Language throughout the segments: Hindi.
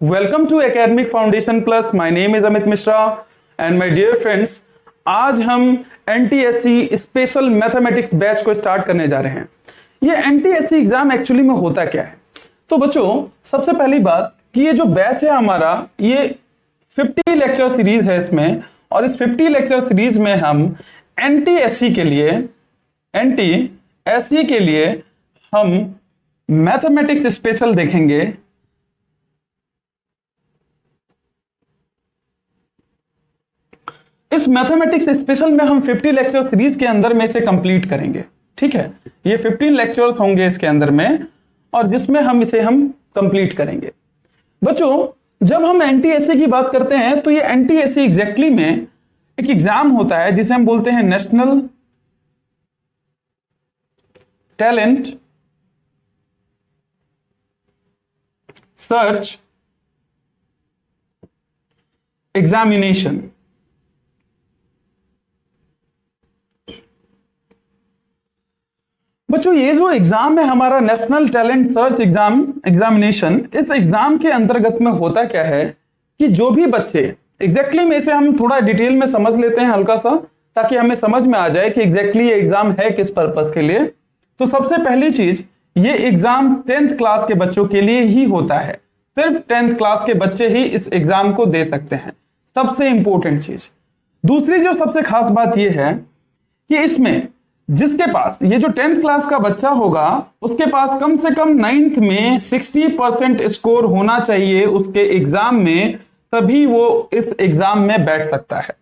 Welcome to academic foundation plus. My name is Amit Mishra and my dear friends, आज हम एनटीएससी स्पेशल मैथमेटिक्स बैच को स्टार्ट करने जा रहे हैं। ये एनटीएससी एग्जाम एक्चुअली में होता क्या है? तो बच्चों, सबसे पहली बात कि ये जो बैच है हमारा, ये 50 लेक्चर सीरीज है इसमें, और इस 50 लेक्चर सीरीज में हम एनटीएससी के लिए हम मैथमेटिक्स स्पेशल देखेंगे। इस मैथमेटिक्स स्पेशल में हम 50 लेक्चर सीरीज के अंदर में से कंप्लीट करेंगे। ठीक है, ये 15 लेक्चर्स होंगे इसके अंदर में, और जिसमें हम कंप्लीट करेंगे। बच्चों, जब हम एनटीएससी की बात करते हैं तो ये एनटीएससी एग्जैक्टली में एक एग्जाम होता है जिसे हम बोलते हैं नेशनल टैलेंट सर्च एग्जामिनेशन। बच्चों, ये जो एग्जाम है हमारा नेशनल टैलेंट सर्च एग्जामिनेशन, इस एग्जाम के अंतर्गत में होता क्या है कि जो भी बच्चे एग्जैक्टली में, इसे हम थोड़ा डिटेल में समझ लेते हैं हल्का सा, ताकि हमें समझ में आ जाए कि एग्जैक्टली ये एग्जाम है किस पर्पस के लिए। तो सबसे पहली चीज, ये एग्जाम 10th क्लास के बच्चों के लिए ही होता है। सिर्फ 10th क्लास के बच्चे ही इस एग्जाम को दे सकते हैं, सबसे इंपॉर्टेंट चीज। दूसरी जो सबसे खास बात यह है कि इसमें जिसके पास ये जो 10th क्लास का बच्चा होगा, उसके पास कम से कम 9th में 60% स्कोर होना चाहिए उसके एग्जाम में, तभी वो इस एग्जाम में बैठ सकता है।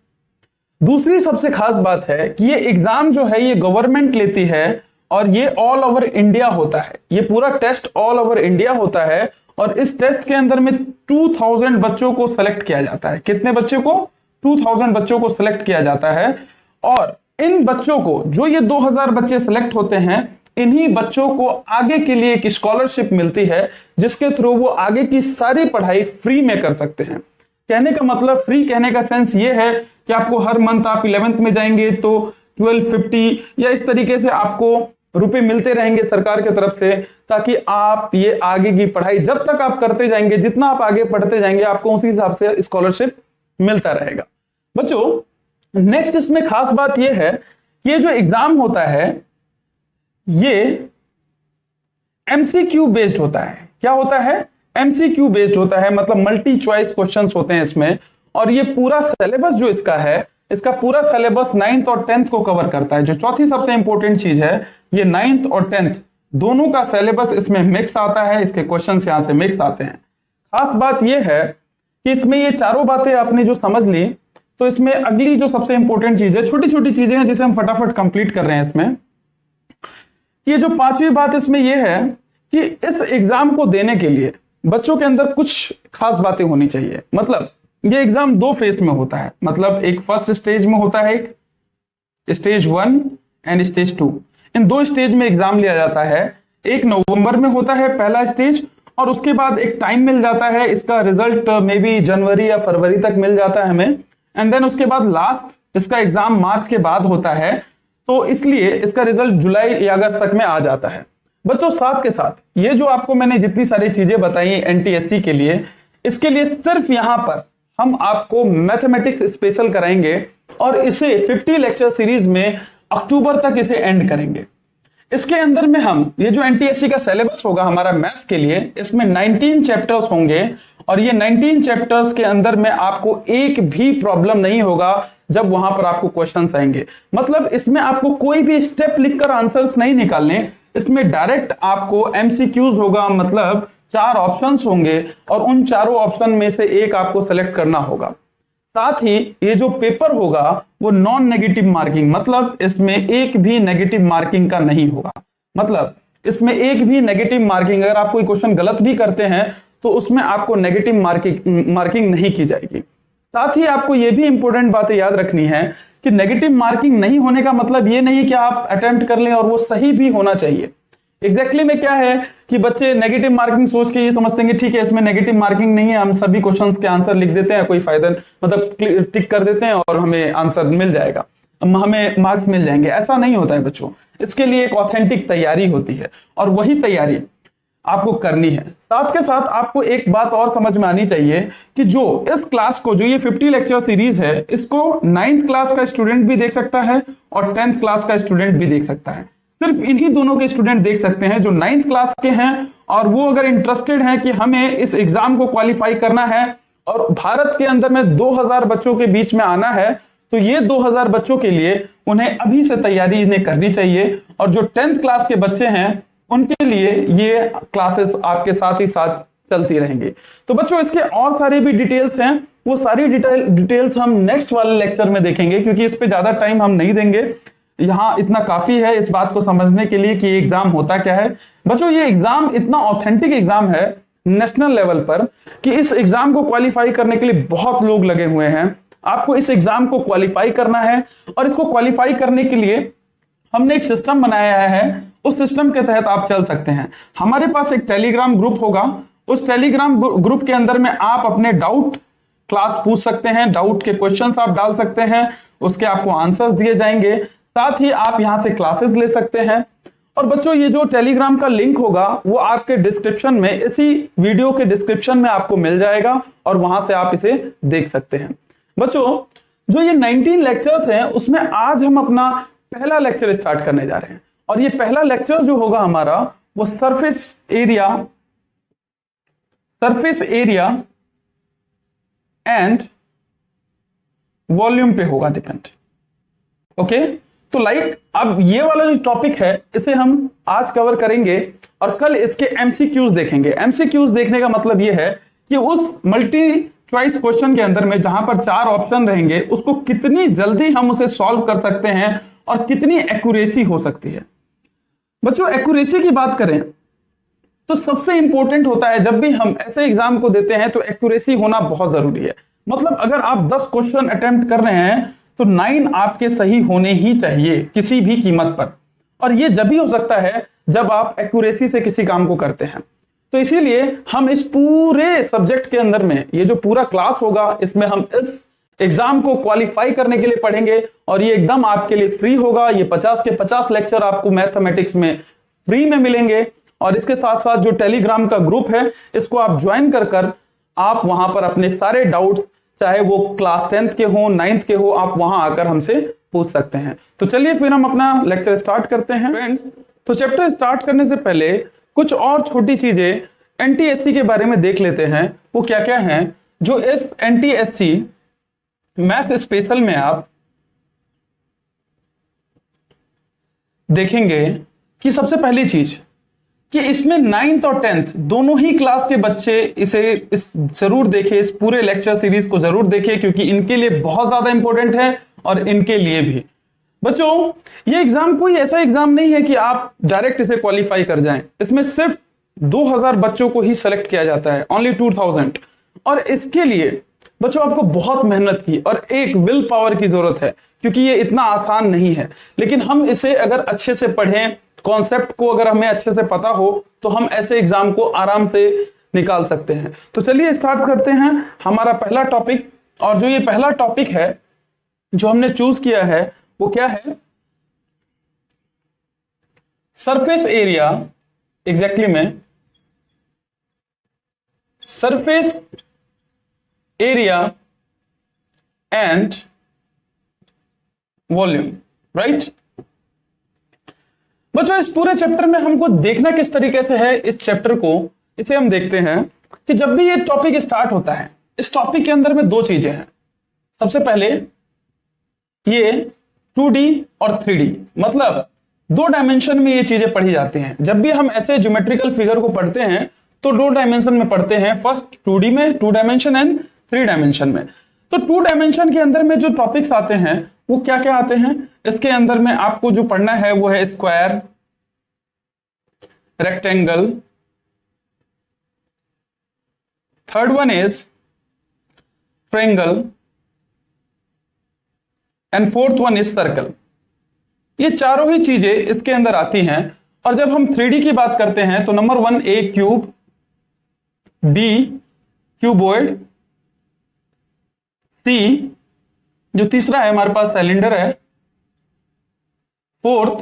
दूसरी सबसे खास बात है कि ये एग्जाम जो है ये गवर्नमेंट लेती है, और ये ऑल ओवर इंडिया होता है। ये पूरा टेस्ट ऑल ओवर इंडिया होता है, और इस टेस्ट के अंदर में 2000 बच्चों को सेलेक्ट किया जाता है। कितने बच्चे को? 2000 बच्चों को सिलेक्ट किया जाता है। और इन बच्चों को, जो ये 2000 बच्चे सिलेक्ट होते हैं, इन्हीं बच्चों को आगे के लिए एक स्कॉलरशिप मिलती है, जिसके थ्रू वो आगे की सारी पढ़ाई फ्री में कर सकते हैं। कहने का मतलब, फ्री कहने का सेंस ये है कि आपको हर मंथ, आप 11th में जाएंगे तो 1250 या इस तरीके से आपको रुपए मिलते रहेंगे सरकार की तरफ से, ताकि आप ये आगे की पढ़ाई जब तक आप करते जाएंगे, जितना आप आगे पढ़ते जाएंगे, आपको उसी हिसाब से स्कॉलरशिप मिलता रहेगा। बच्चों, नेक्स्ट इसमें खास बात यह है कि ये जो एग्जाम होता है ये एमसीक्यू बेस्ड होता है। क्या होता है? एमसीक्यू बेस्ड होता है, मतलब मल्टी चॉइस क्वेश्चंस होते हैं इसमें। और ये पूरा सिलेबस जो इसका है, इसका पूरा सिलेबस 9th और 10th को कवर करता है। जो चौथी सबसे इंपॉर्टेंट चीज है, ये 9th और 10th दोनों का सिलेबस इसमें मिक्स आता है, इसके क्वेश्चन यहां से मिक्स आते हैं। खास बात यह है कि इसमें ये चारों बातें आपने जो समझ ली, तो इसमें अगली जो सबसे इंपॉर्टेंट चीज है, छोटी छोटी चीजें हैं जिसे हम फटाफट कंप्लीट कर रहे हैं इसमें। ये जो पांचवी बात इसमें यह है कि इस एग्जाम को देने के लिए बच्चों के अंदर कुछ खास बातें होनी चाहिए। मतलब ये एग्जाम 2 फेज में होता है, मतलब एक फर्स्ट स्टेज में होता है, एक stage 1 and stage 2। In 2 stage में एग्जाम लिया जाता है। 1 नवंबर में होता है पहला स्टेज, और उसके बाद एक टाइम मिल जाता है, इसका रिजल्ट मे बी जनवरी या फरवरी तक मिल जाता है हमें। एंड देन उसके बाद लास्ट इसका एग्जाम मार्च के बाद होता है, तो इसलिए इसका रिजल्ट जुलाई या अगस्त तक में आ जाता है। बच्चों, साथ के साथ ये जो आपको मैंने जितनी सारी चीजें बताई एनटीएससी के लिए, इसके लिए सिर्फ यहां पर हम आपको मैथमेटिक्स स्पेशल कराएंगे, और इसे 50 लेक्चर सीरीज में अक्टूबर तक इसे एंड करेंगे। इसके अंदर में हम ये जो एनटीएससी का सिलेबस होगा हमारा मैथ्स के लिए, इसमें 19 चैप्टर्स होंगे, और ये 19 चैप्टर्स के अंदर में आपको एक भी प्रॉब्लम नहीं होगा जब वहां पर आपको क्वेश्चंस आएंगे। मतलब इसमें आपको कोई भी स्टेप लिखकर आंसर्स नहीं निकालने, इसमें डायरेक्ट आपको एमसीक्यूज होगा, मतलब 4 ऑप्शंस होंगे, और उन चारों ऑप्शन में से एक आपको सेलेक्ट करना होगा। साथ ही ये जो पेपर होगा वो नॉन नेगेटिव मार्किंग, मतलब इसमें एक भी नेगेटिव मार्किंग का नहीं होगा। मतलब इसमें एक भी नेगेटिव मार्किंग, अगर आप कोई क्वेश्चन गलत भी करते हैं तो उसमें आपको नेगेटिव मार्किंग नहीं की जाएगी। साथ ही आपको यह भी इंपॉर्टेंट बातें याद रखनी है कि नेगेटिव मार्किंग नहीं होने का मतलब ये नहीं कि आप अटेम्प्ट कर लें और वो सही भी होना चाहिए। एग्जैक्टली में क्या है कि बच्चे नेगेटिव मार्किंग सोच के ये समझते हैं कि ठीक है, इसमें नेगेटिव मार्किंग नहीं है, हम सभी क्वेश्चंस के आंसर लिख देते हैं, कोई फायदा, मतलब टिक कर देते हैं और हमें आंसर मिल जाएगा, हमें मार्क्स मिल जाएंगे। ऐसा नहीं होता है बच्चों, इसके लिए एक ऑथेंटिक तैयारी होती है, और वही तैयारी आपको करनी है। साथ के साथ आपको एक बात और समझ में आनी चाहिए कि जो इस क्लास को, जो ये 50 लेक्चर सीरीज है, इसको 9th क्लास का स्टूडेंट भी देख सकता है और 10th क्लास का स्टूडेंट भी देख सकता है। सिर्फ इन्हीं दोनों के स्टूडेंट देख सकते हैं जो 9th क्लास के हैं, और वो अगर इंटरेस्टेड हैं कि हमें इस एग्जाम को क्वालिफाई करना है और भारत के अंदर में 2000 बच्चों के बीच में आना है, तो ये 2000 बच्चों के लिए उन्हें अभी से तैयारी इन्हें करनी चाहिए। और जो 10th क्लास के बच्चे हैं उनके लिए ये क्लासेस आपके साथ ही साथ चलती रहेंगी। तो बच्चों इसके और सारे भी डिटेल्स हैं, वो सारी डिटेल्स हम नेक्स्ट वाले लेक्चर में देखेंगे, क्योंकि इस पे ज्यादा टाइम हम नहीं देंगे। यहाँ इतना काफी है इस बात को समझने के लिए कि ये एग्जाम होता क्या है। बच्चों ये एग्जाम इतना ऑथेंटिक एग्जाम है नेशनल लेवल पर कि इस एग्जाम को क्वालिफाई करने के लिए बहुत लोग लगे हुए हैं। आपको इस एग्जाम को क्वालिफाई करना है, और इसको क्वालिफाई करने के लिए हमने एक सिस्टम बनाया है। उस सिस्टम के तहत आप चल सकते हैं। हमारे पास एक टेलीग्राम ग्रुप होगा, उस टेलीग्राम ग्रुप के अंदर में आप अपने डाउट क्लास पूछ सकते हैं, डाउट के क्वेश्चंस आप डाल सकते हैं, उसके आपको आंसर्स दिए जाएंगे। साथ ही आप यहां से क्लासेस ले सकते हैं। और बच्चों ये जो टेलीग्राम का लिंक होगा वो आपके डिस्क्रिप्शन में, इसी वीडियो के डिस्क्रिप्शन में आपको मिल जाएगा, और वहां से आप इसे देख सकते हैं। बच्चों जो ये 19 लेक्चर्स हैं उसमें आज हम अपना पहला लेक्चर स्टार्ट करने जा रहे हैं, और ये पहला लेक्चर जो होगा हमारा वो सरफेस एरिया एंड वॉल्यूम पे होगा डिपेंड। ओके, तो अब ये वाला जो टॉपिक है इसे हम आज कवर करेंगे, और कल इसके एमसीक्यूज देखेंगे। एमसीक्यूज देखने का मतलब ये है कि उस मल्टी चॉइस क्वेश्चन के अंदर में जहां पर 4 ऑप्शन रहेंगे उसको कितनी जल्दी हम उसे सॉल्व कर सकते हैं और कितनी एक्यूरेसी हो सकती है। बच्चों एक्यूरेसी की बात करें तो सबसे इंपॉर्टेंट होता है, जब भी हम ऐसे एग्जाम को देते हैं तो एक्यूरेसी होना बहुत जरूरी है। मतलब अगर आप 10 क्वेश्चन अटेम्प्ट कर रहे हैं तो 9 आपके सही होने ही चाहिए किसी भी कीमत पर, और ये जब भी हो सकता है जब आप एक्यूरेसी से किसी काम को करते हैं। तो इसीलिए हम इस पूरे सब्जेक्ट के अंदर में, ये जो पूरा क्लास होगा इसमें हम इस एग्जाम को क्वालिफाई करने के लिए पढ़ेंगे, और ये एकदम आपके लिए फ्री होगा। ये 50 के 50 लेक्चर आपको मैथमेटिक्स में फ्री में मिलेंगे, और इसके साथ साथ जो टेलीग्राम का ग्रुप है इसको आप ज्वाइन कर आप वहां पर अपने सारे डाउट्स, चाहे वो क्लास 10th के हो 9th के हो, आप वहां आकर हमसे पूछ सकते हैं। तो चलिए फिर हम अपना लेक्चर स्टार्ट करते हैं फ्रेंड्स। तो चैप्टर स्टार्ट करने से पहले कुछ और छोटी चीजें एनटीएससी के बारे में देख लेते हैं। वो क्या क्या है जो इस एनटीएससी मैथ स्पेशल में आप देखेंगे। कि सबसे पहली चीज कि इसमें 9th और 10th दोनों ही क्लास के बच्चे इस जरूर देखें, इस पूरे लेक्चर सीरीज को जरूर देखें, क्योंकि इनके लिए बहुत ज्यादा इंपॉर्टेंट है और इनके लिए भी। बच्चों ये एग्जाम कोई ऐसा एग्जाम नहीं है कि आप डायरेक्ट इसे क्वालिफाई कर जाएं। इसमें सिर्फ 2000 बच्चों को ही सेलेक्ट किया जाता है, ओनली 2000, और इसके लिए बच्चों आपको बहुत मेहनत की और एक विल पावर की जरूरत है, क्योंकि ये इतना आसान नहीं है। लेकिन हम इसे अगर अच्छे से पढ़ें, कॉन्सेप्ट को अगर हमें अच्छे से पता हो, तो हम ऐसे एग्जाम को आराम से निकाल सकते हैं। तो चलिए स्टार्ट करते हैं हमारा पहला टॉपिक। और जो ये पहला टॉपिक है जो हमने चूज किया है वो क्या है, सरफेस एरिया, एग्जैक्टली में surface area and volume, right. बच्चों इस पूरे चैप्टर में हमको देखना किस तरीके से है, इस चैप्टर को इसे हम देखते हैं कि जब भी ये टॉपिक स्टार्ट होता है, इस टॉपिक के अंदर में 2 चीजें हैं। सबसे पहले ये 2D और 3D, मतलब 2 डायमेंशन में ये चीजें पढ़ी जाती हैं। जब भी हम ऐसे ज्योमेट्रिकल फिगर को पढ़ते हैं तो 2 डायमेंशन में पढ़ते हैं, फर्स्ट 2D में 2 डायमेंशन एंड 3 डायमेंशन में। तो 2 डायमेंशन के अंदर में जो टॉपिक्स आते हैं वो क्या क्या आते हैं, इसके अंदर में आपको जो पढ़ना है वो है square, rectangle, third one is triangle and fourth one is circle. ये चारों ही चीजें इसके अंदर आती हैं। और जब हम 3D की बात करते हैं तो नंबर 1 ए क्यूब, बी क्यूबॉइड, सी जो तीसरा है हमारे पास सिलेंडर है, फोर्थ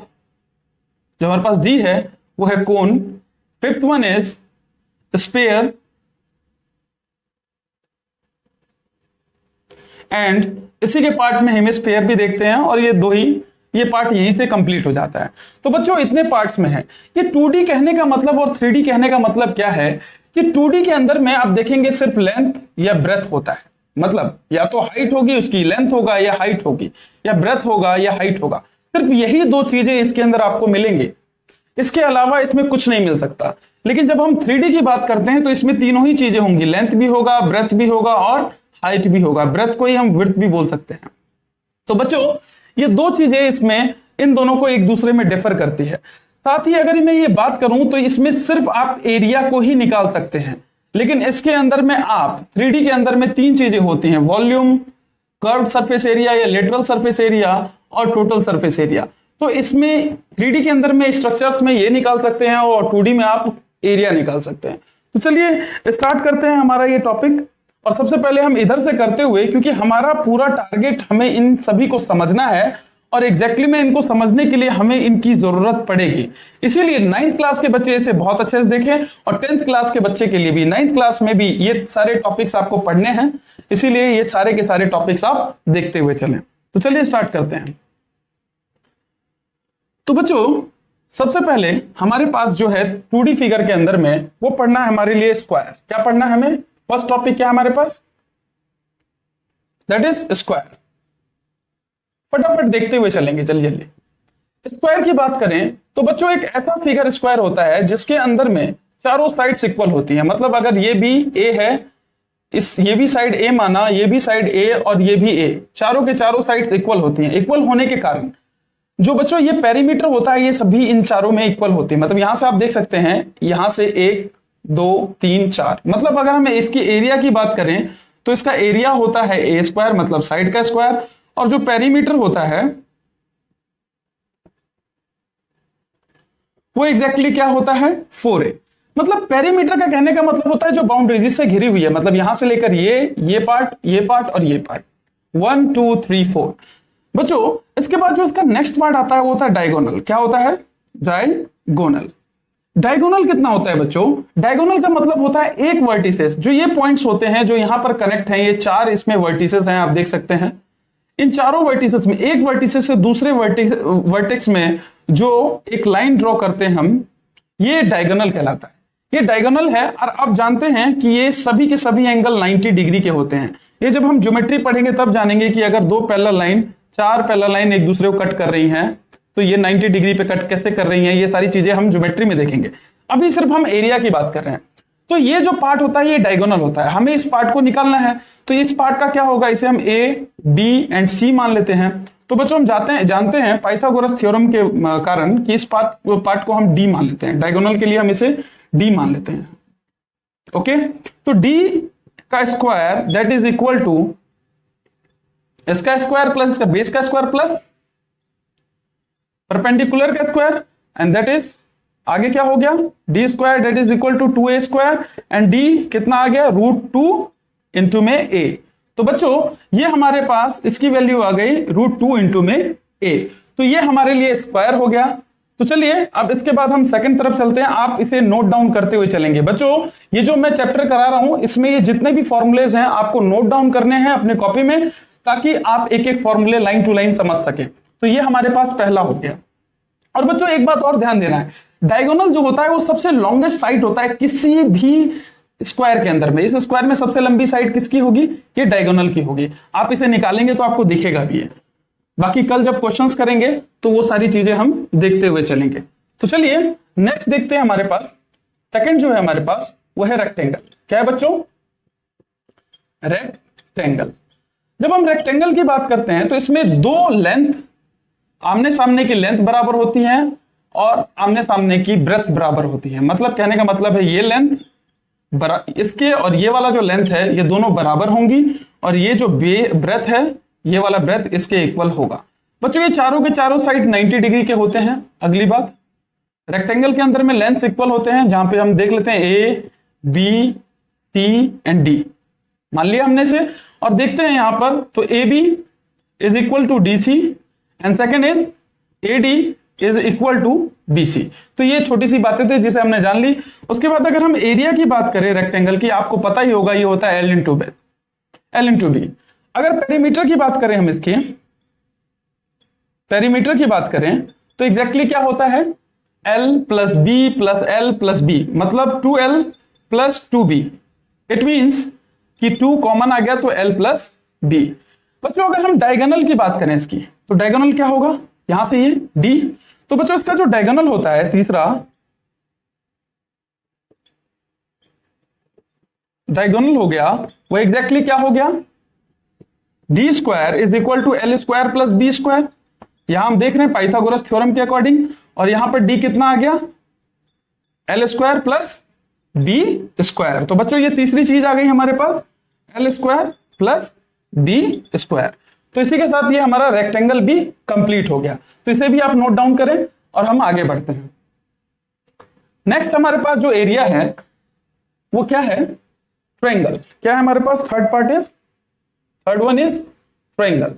जो हमारे पास डी है वो है cone, fifth one is sphere and इसी के पार्ट में हेमिस्फीयर भी देखते हैं, और ये पार्ट यहीं से कंप्लीट हो जाता है। तो बच्चों इतने पार्ट्स में है। ये 2D कहने का मतलब और 3D कहने का मतलब क्या है कि 2D के अंदर में आप देखेंगे सिर्फ लेंथ या ब्रेथ होता है, मतलब या तो हाइट होगी उसकी, लेंथ होगा या हाइट होगी, या ब्रेथ होगा या हाइट होगा, सिर्फ यही दो चीजें इसके अंदर आपको मिलेंगी, इसके अलावा इसमें कुछ नहीं मिल सकता। लेकिन जब हम 3D की बात करते हैं तो इसमें तीनों ही चीजें होंगी, लेंथ भी होगा, ब्रेथ भी होगा और हाइट भी होगा। ब्रेथ को ही हम विड्थ भी बोल सकते हैं। तो बच्चों ये दो चीजें इसमें इन दोनों को एक दूसरे में डिफर करती है। साथ ही अगर मैं ये बात करूं तो इसमें सिर्फ आप एरिया को ही निकाल सकते हैं, लेकिन इसके अंदर में आप 3D के अंदर में तीन चीजें होती हैं, वॉल्यूम, कर्व्ड सरफेस एरिया या लेटरल सरफेस एरिया और टोटल सरफेस एरिया। तो इसमें 3D के अंदर में स्ट्रक्चर्स में ये निकाल सकते हैं और 2D में आप एरिया निकाल सकते हैं। तो चलिए स्टार्ट करते हैं हमारा ये टॉपिक। और सबसे पहले हम इधर से करते हुए, क्योंकि हमारा पूरा टारगेट हमें इन सभी को समझना है और एग्जैक्टली में इनको समझने के लिए हमें इनकी जरूरत पड़ेगी। इसीलिए 9th क्लास के बच्चे इसे बहुत अच्छे से देखें और 10th क्लास के बच्चे के लिए भी 9th क्लास में भी ये सारे टॉपिक्स आपको पढ़ने हैं, इसीलिए ये सारे के सारे टॉपिक्स आप देखते हुए चलें। तो चलिए स्टार्ट करते हैं। तो बच्चों सबसे पहले हमारे पास जो है 2D फिगर के अंदर में वो पढ़ना है हमारे लिए स्क्वायर। क्या पढ़ना है हमें? फर्स्ट टॉपिक क्या है हमारे पास? That is square. फटाफट देखते हुए चलेंगे, चलिए जल्दी। स्क्वायर की बात करें तो बच्चों एक ऐसा फिगर स्क्वायर होता है जिसके अंदर में चारों साइड्स इक्वल होती हैं। मतलब अगर ये भी ए है, ये भी साइड ए माना, ये भी साइड ए और ये भी ए, चारों के चारों साइड्स इक्वल होती हैं। इक्वल होने के कारण जो बच्चों ये पेरीमीटर होता है ये सभी इन चारों में इक्वल होती है। मतलब यहां से आप देख सकते हैं, यहां से 1 2 3 4, मतलब अगर हम इसकी एरिया की बात करें तो इसका एरिया होता है ए स्क्वायर, मतलब साइड का स्क्वायर, और जो पेरीमीटर होता है वो एग्जैक्टली क्या होता है? 4a। मतलब पेरीमीटर का कहने का मतलब होता है जो बाउंड्री से घिरी हुई है, मतलब यहां से लेकर ये पार्ट, ये पार्ट और ये पार्ट, 1 2 3 4। बच्चों इसके बाद जो इसका नेक्स्ट पार्ट आता है वो होता है डायगोनल। क्या होता है? डायगोनल। डायगोनल कितना होता है बच्चों? डायगोनल का मतलब होता है एक वर्टिसेस, जो ये पॉइंट्स होते हैं जो यहां पर कनेक्ट हैं, ये 4 इसमें वर्टिसेस हैं, आप देख सकते हैं। इन चारों वर्टिसेस में एक वर्टिसेस से दूसरे वर्टेक्स में जो एक लाइन ड्रॉ करते हैं हम, ये डायगोनल कहलाता है। ये डायगोनल है, और आप जानते हैं कि ये सभी के सभी एंगल 90 डिग्री के होते हैं। ये जब हम ज्योमेट्री पढ़ेंगे तब जानेंगे कि अगर दो पैरेलल लाइन, 4 पैरेलल लाइन एक दूसरे को कट कर रही हैं तो ये 90 डिग्री पे कट कैसे कर रही हैं, ये सारी चीजें हम ज्योमेट्री में देखेंगे। अभी सिर्फ हम एरिया की बात कर रहे हैं। तो ये जो पार्ट होता है ये डायगोनल होता है, हमें इस पार्ट को निकालना है। तो इस पार्ट का क्या होगा? इसे हम ए, बी एंड सी मान लेते हैं। तो बच्चों हम जानते हैं पाइथागोरस थ्योरम के कारण कि इस पार्ट को हम डी मान लेते हैं। डायगोनल के लिए हम इसे डी मान लेते हैं। ओके, तो डी का square that is equal to इसका स्क्वायर प्लस इसका बेस का स्क्वायर प्लस परपेंडिकुलर का स्क्वायर, एंड दैट इज आगे क्या हो गया? D square that is equal to 2a square, and D कितना आ गया? √2 इंटू में a। तो बच्चों ये हमारे पास इसकी वैल्यू आ गई √2 इंटू में a। तो ये हमारे लिए स्क्वायर हो गया। तो चलिए अब इसके बाद हम सेकंड तरफ चलते हैं। आप इसे नोट डाउन करते हुए चलेंगे। बच्चों ये जो मैं चैप्टर करा रहा हूं इसमें ये जितने भी फॉर्मूलेज हैं आपको नोट डाउन करने हैं अपने कॉपी में, ताकि आप एक एक फॉर्मूले लाइन टू लाइन समझ सके। तो ये हमारे पास पहला हो गया। और बच्चों एक बात और ध्यान देना है, डायगोनल जो होता है वो सबसे लॉन्गेस्ट साइड होता है किसी भी स्क्वायर के अंदर में। इस स्क्वायर में सबसे लंबी साइड किसकी होगी? ये डायगोनल की होगी। आप इसे निकालेंगे तो आपको दिखेगा भी है। बाकी कल जब क्वेश्चंस करेंगे तो वो सारी चीजें हम देखते हुए चलेंगे। तो चलिए नेक्स्ट देखते हैं। हमारे पास सेकंड जो है हमारे पास वो है रेक्टेंगल। क्या है बच्चों? रेक्टेंगल। जब हम रेक्टेंगल की बात करते हैं तो इसमें दो लेंथ, आमने सामने की लेंथ बराबर होती है और आमने सामने की ब्रेथ बराबर होती है। मतलब कहने का मतलब है ये लेंथ इसके और ये वाला जो लेंथ है ये दोनों बराबर होंगी, और ये जो ब्रेथ है ये वाला ब्रेथ इसके इक्वल होगा। बच्चों ये चारों के चारों साइड 90 डिग्री के होते हैं। अगली बात, रेक्टेंगल के अंदर में लेंथ इक्वल होते हैं, जहां पे हम देख लेते हैं ए, बी, सी एंड डी मान लिया हमने से, और देखते हैं यहां पर तो A B is equal to D C and second is A D is equal to BC। तो ये छोटी सी बातें थी जिसे हमने जान ली। उसके बाद अगर हम एरिया की बात करें रेक्टेंगल की, आपको पता ही होगा ये होता है L इंटू बी। अगर पेरीमीटर की बात करें, हम इसकी पेरीमीटर की बात करें तो एग्जैक्टली क्या होता है, L plus B plus L plus B, मतलब 2L plus 2B। It means कि 2 कॉमन आ गया तो L प्लस B। बच्चों अगर हम डायगोनल की बात करें इसकी, तो डायगोनल क्या होगा, यहां से ये D। तो बच्चों इसका जो डायगोनल होता है तीसरा डायगोनल हो गया, वो एग्जैक्टली क्या हो गया, D square is equal to L square plus B square. यहां हम देख रहे हैं पाइथागोरस थ्योरम के अकॉर्डिंग, और यहां पर D कितना आ गया, L square plus B square. तो बच्चों ये तीसरी चीज आ गई हमारे पास, L square plus B square. तो इसी के साथ ये हमारा रेक्टेंगल भी कंप्लीट हो गया। तो इसे भी आप नोट डाउन करें और हम आगे बढ़ते हैं। नेक्स्ट हमारे पास जो एरिया है वो क्या है, ट्रायंगल। क्या है हमारे पास, थर्ड वन इज ट्रायंगल।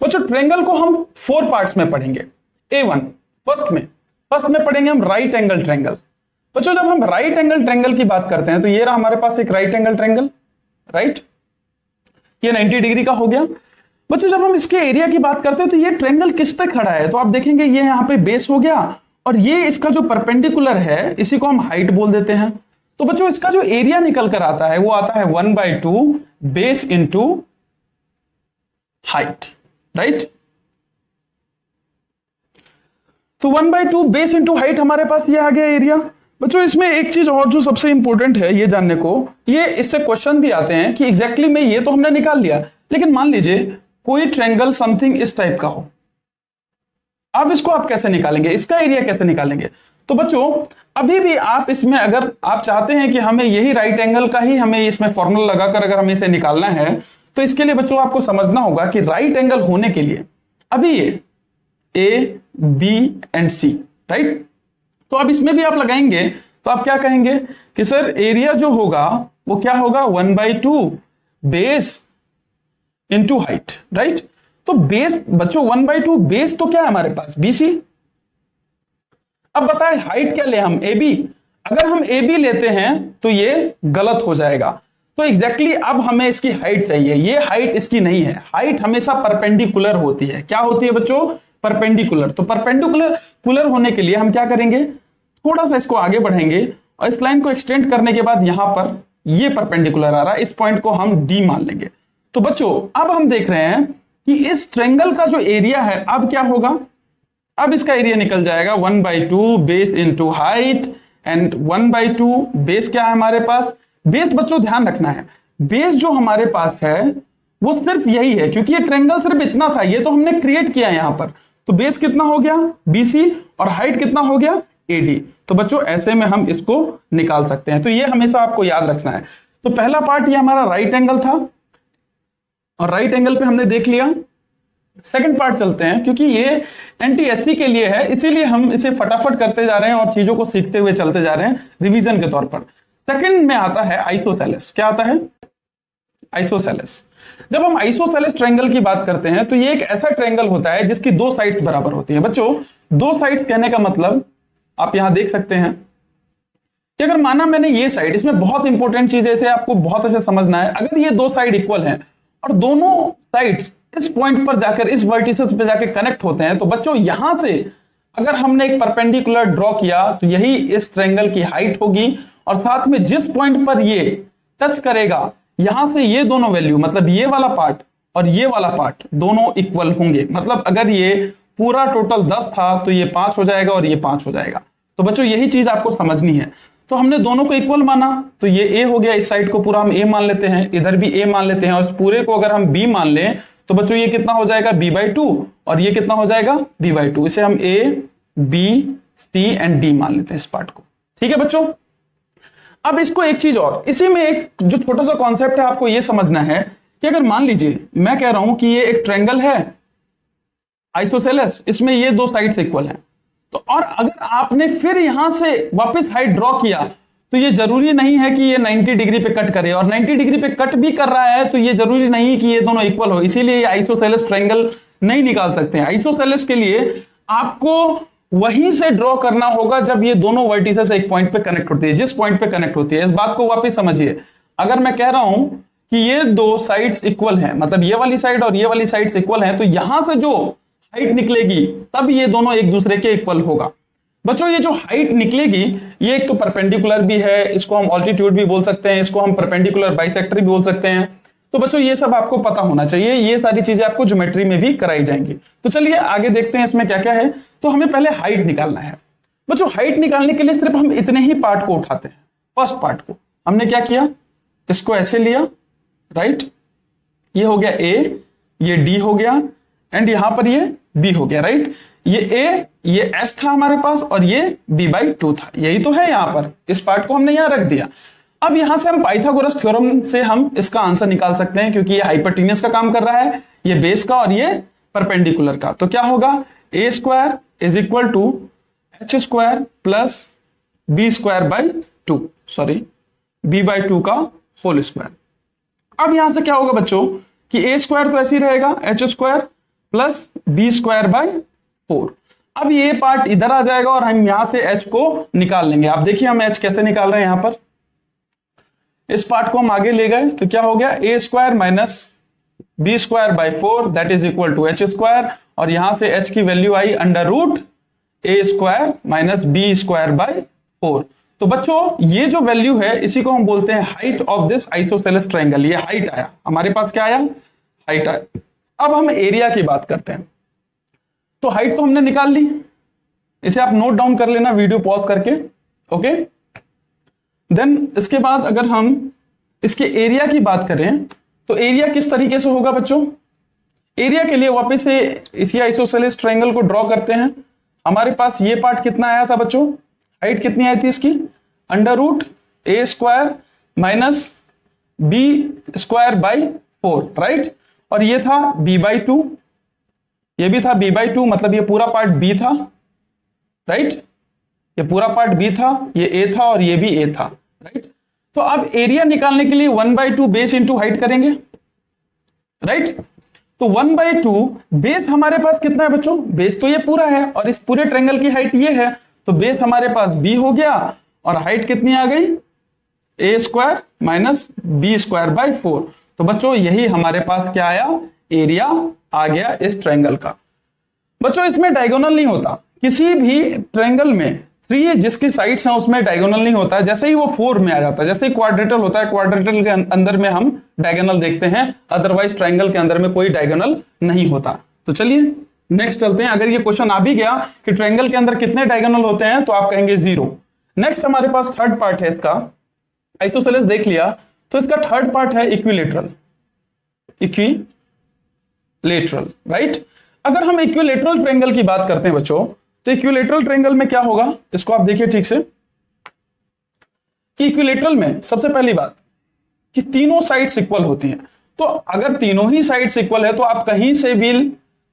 बच्चों ट्रायंगल को हम 4 पार्ट्स में पढ़ेंगे। A1 फर्स्ट में पढ़ेंगे हम राइट एंगल ट्रायंगल। बच्चों जब हम राइट एंगल ट्रायंगल की बात करते हैं तो ये रहा हमारे पास एक राइट एंगल ट्रायंगल, राइट, ये 90 डिग्री का हो गया। बच्चों जब हम इसके एरिया की बात करते हैं तो ये ट्रायंगल किस पे खड़ा है, तो आप देखेंगे ये यहां पे बेस हो गया, और ये इसका जो परपेंडिकुलर है इसी को हम हाइट बोल देते हैं। तो बच्चों इसका जो एरिया निकल कर आता है वो आता है 1/2 बेस इंटू हाइट, राइट। तो 1/2 बेस इंटू हाइट हमारे पास ये आ गया एरिया। बच्चों इसमें एक चीज और जो सबसे इंपॉर्टेंट है ये जानने को, ये इससे क्वेश्चन भी आते हैं कि एग्जैक्टली में ये तो हमने निकाल लिया, लेकिन मान लीजिए कोई ट्रायंगल समथिंग इस टाइप का हो, अब इसको आप कैसे निकालेंगे, इसका एरिया कैसे निकालेंगे। तो बच्चों अभी भी आप इसमें अगर आप चाहते हैं कि हमें यही राइट एंगल का ही हमें इसमें फॉर्मूला लगाकर अगर हमें इसे निकालना है, तो इसके लिए बच्चों आपको समझना होगा कि राइट एंगल होने के लिए अभी ये A, B and C, right. तो अब इसमें भी आप लगाएंगे तो आप क्या कहेंगे कि सर एरिया जो होगा वो क्या होगा, 1/2 बेस इंटू हाइट, राइट। तो बेस बच्चों 1/2 बेस तो क्या है हमारे पास, BC। अब बताएं हाइट क्या ले हम, AB। अगर हम AB लेते हैं तो ये गलत हो जाएगा। तो एग्जैक्टली अब हमें इसकी हाइट चाहिए, ये हाइट इसकी नहीं है। हाइट हमेशा परपेंडिकुलर होती है। क्या होती है बच्चों, परपेंडिकुलर। तो परपेंडिकुलर होने के लिए हम क्या करेंगे, थोड़ा सा इसको आगे बढ़ेंगे और इस लाइन को एक्सटेंड करने के बाद यहां पर ये परपेंडिकुलर आ रहा है, इस पॉइंट को हम D मान लेंगे। तो बच्चों अब हम देख रहे हैं कि इस ट्रायंगल का जो एरिया है अब क्या होगा, अब इसका एरिया निकल जाएगा 1/2 base into height and 1/2 base क्या है हमारे पास, बेस बच्चों ध्यान रखना है, बेस जो हमारे पास है वो सिर्फ यही है, क्योंकि ये ट्रायंगल सिर्फ इतना था, ये तो हमने क्रिएट किया यहां पर। तो बेस कितना हो गया BC और हाइट कितना हो गया AD। तो बच्चों ऐसे में हम इसको निकाल सकते हैं। तो ये हमेशा आपको याद रखना है। तो पहला पार्ट ये हमारा राइट एंगल था और राइट एंगल पे हमने देख लिया। सेकंड पार्ट चलते हैं, क्योंकि ये NTSC के लिए है इसीलिए हम इसे फटाफट करते जा रहे हैं और चीजों को सीखते हुए चलते जा रहे हैं रिवीजन के तौर पर। सेकंड में आता है आइसोसेलेस। क्या आता है, आइसोसेलेस। जब हम आइसोसेलेस ट्रायंगल की बात करते हैं तो ये एक ऐसा ट्रायंगल होता है जिसकी 2 साइड्स बराबर होती है। बच्चों 2 साइड्स कहने का मतलब आप यहां देख सकते हैं कि अगर माना मैंने ये साइड, इसमें बहुत इंपॉर्टेंट चीज है, आपको बहुत अच्छे समझना है। अगर ये 2 साइड इक्वल हैं और दोनों साइड्स इस पॉइंट पर जाकर इस वर्टिसेस पे जाकर कनेक्ट होते हैं, तो बच्चों यहां से अगर हमने एक परपेंडिकुलर ड्रॉ किया तो यही इस ट्रायंगल की हाइट होगी, और साथ में जिस पॉइंट पर ये टच करेगा यहां से ये दोनों वैल्यू, मतलब ये वाला पार्ट और ये वाला पार्ट दोनों इक्वल होंगे। मतलब अगर ये पूरा टोटल 10 था तो ये 5 हो जाएगा और ये 5 हो जाएगा। तो बच्चों यही चीज आपको समझनी है। तो हमने दोनों को इक्वल माना, तो ये A हो गया, इस साइड को पूरा हम A मान लेते हैं, इधर भी A मान लेते हैं, और इस पूरे को अगर हम B मान लें तो बच्चों ये कितना हो जाएगा B/2 और ये कितना हो जाएगा B/2। इसे हम A, B, C and D मान लेते हैं इस पार्ट को। ठीक है बच्चों। अब इसको एक चीज और, इसी में एक जो छोटा सा कॉन्सेप्ट है आपको ये समझना है कि अगर मान लीजिए मैं कह रहा हूं कि ये एक ट्रायंगल है आइसोसेलेस, इसमें ये 2 साइड्स इक्वल हैं, तो और अगर आपने फिर यहां से वापस हाइट ड्रॉ किया तो ये जरूरी नहीं है कि ये 90 डिग्री पे कट करे, और 90 डिग्री पे कट भी कर रहा है तो ये जरूरी नहीं कि ये दोनों इक्वल हो। इसीलिए ये आइसोसेलेस ट्रायंगल नहीं निकाल सकते हैं। आइसोसेलेस के लिए आपको वहीं से ड्रॉ करना होगा जब ये दोनों वर्टिसेस एक पॉइंट पे कनेक्ट होती है, जिस पॉइंट पे कनेक्ट होती है। इस बात को वापस समझिए, अगर मैं कह रहा हूं कि ये दो साइड्स इक्वल हैं, मतलब ये वाली साइड और ये वाली साइड्स इक्वल हैं, तो यहां से जो हाइट निकलेगी तब ये दोनों एक दूसरे के इक्वल होगा। बच्चों ये जो हाइट निकलेगी ये एक तो परपेंडिकुलर भी है, इसको हम ऑल्टीट्यूड भी बोल सकते हैं, इसको हम परपेंडिकुलर बाइसेक्टर भी बोल सकते हैं। तो बच्चों ये सब आपको पता होना चाहिए, ये सारी चीजें आपको ज्योमेट्री में भी कराई जाएंगी। तो चलिए आगे देखते हैं इसमें क्या क्या है। तो हमें पहले हाइट निकालना है। बच्चों हाइट निकालने के लिए सिर्फ हम इतने ही पार्ट को उठाते हैं। फर्स्ट पार्ट को हमने क्या किया, इसको ऐसे लिया, राइट, ये हो गया ए, ये डी हो गया, एंड यहां पर ये बी हो गया, राइट। ये ए, ये एस था हमारे पास, और ये b/2 था, यही तो है यहां पर। इस पार्ट को हमने यहां रख दिया। अब यहां से हम पाइथागोरस थ्योरम से हम इसका आंसर निकाल सकते हैं, क्योंकि ये हाइपोटेन्यूस का काम कर रहा है, ये बेस का और ये परपेंडिकुलर का। तो क्या होगा, a² is equal to h² plus b² sorry b/2 का होल स्क्वायर। अब यहां से क्या होगा बच्चों कि a² तो ऐसे ही रहेगा, h² प्लस b²/4। अब ये पार्ट इधर आ जाएगा और हम यहां से h को निकाल लेंगे। आप देखिए हम h कैसे निकाल रहे हैं, यहां पर इस पार्ट को हम आगे ले गए तो क्या हो गया, a² minus b²/4 that is equal to h², और यहां से h की वैल्यू आई √a² माइनस b²/4। तो बच्चों ये जो वैल्यू है इसी को हम बोलते हैं height of this isosceles triangle. ये हाइट आया हमारे पास, क्या आया, हाइट आया। अब हम एरिया की बात करते हैं। तो हाइट तो हमने निकाल ली, इसे आप नोट डाउन कर लेना वीडियो पॉज करके, ओके। देन इसके बाद अगर हम इसके एरिया की बात करें तो एरिया किस तरीके से होगा बच्चों। एरिया के लिए वापस से इसी आइसोसेलेस ट्रायंगल को ड्रॉ करते हैं। हमारे पास ये पार्ट कितना आया था बच्चों, हाइट कितनी आई थी इसकी, √a² माइनस b²/4, राइट। और ये था b/2, ये भी था b/2, मतलब ये पूरा पार्ट b था, राइट, ये पूरा पार्ट b था, ये a था और ये भी a था, राइट। तो अब एरिया निकालने के लिए 1/2 बेस इंटू हाइट करेंगे, राइट। तो 1/2 बेस हमारे पास कितना है बच्चों, बेस तो ये पूरा है और इस पूरे ट्रायंगल की हाइट ये है, तो बेस हमारे पास b हो गया और हाइट कितनी आ गई, a² माइनस b²/4। तो बच्चों यही हमारे पास क्या आया, एरिया आ गया इस ट्रायंगल का। बच्चों इसमें डायगोनल नहीं होता, किसी भी ट्रायंगल में 3 जिसकी साइड्स हैं उसमें डायगोनल नहीं होता है। जैसे ही वो 4 में आ जाता है, जैसे ही क्वाड्रेटल होता है, क्वाड्रेटल के अंदर में हम डायगोनल देखते हैं, अदरवाइज ट्रायंगल के अंदर में कोई डायगोनल नहीं होता। तो चलिए नेक्स्ट चलते हैं। अगर ये क्वेश्चन आ भी गया कि ट्रायंगल के अंदर कितने डायगोनल होते हैं तो आप कहेंगे 0। नेक्स्ट हमारे पास थर्ड पार्ट है इसका, आइसोसेलेस देख लिया, तो इसका थर्ड पार्ट है इक्विलेटरल, राइट। अगर हम इक्विलेटरल ट्रायंगल की बात करते हैं बच्चों, तो इक्विलेटरल ट्रायंगल में क्या होगा, इसको आप देखिए ठीक से कि इक्विलेटरल में सबसे पहली बात कि तीनों साइड्स इक्वल होती हैं। तो अगर तीनों ही साइड्स इक्वल है तो आप कहीं से भी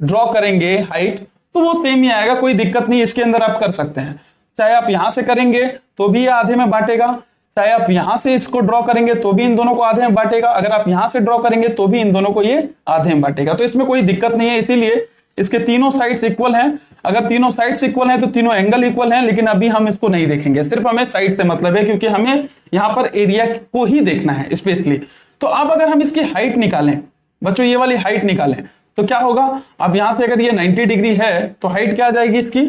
ड्रॉ करेंगे हाइट तो वो सेम ही आएगा, कोई दिक्कत नहीं, इसके अंदर आप कर सकते हैं। चाहे आप यहां से करेंगे तो भी आधे में बांटेगा, चाहे आप यहां से इसको ड्रॉ करेंगे तो भी इन दोनों को आधे में बांटेगा, अगर आप यहां से ड्रॉ करेंगे तो भी इन दोनों को ये आधे में बांटेगा। तो इसमें कोई दिक्कत नहीं है, इसीलिए इसके तीनों साइड्स इक्वल हैं। अगर तीनों साइड्स इक्वल हैं तो तीनों एंगल इक्वल हैं, लेकिन अभी हम इसको नहीं देखेंगे, सिर्फ हमें साइड से मतलब है, क्योंकि हमें यहां पर एरिया को ही देखना है स्पेशली। तो अब अगर हम इसकी हाइट निकालें बच्चों, ये वाली हाइट निकालें तो क्या होगा, अब यहां से अगर ये 90 डिग्री है तो हाइट क्या आ जाएगी इसकी,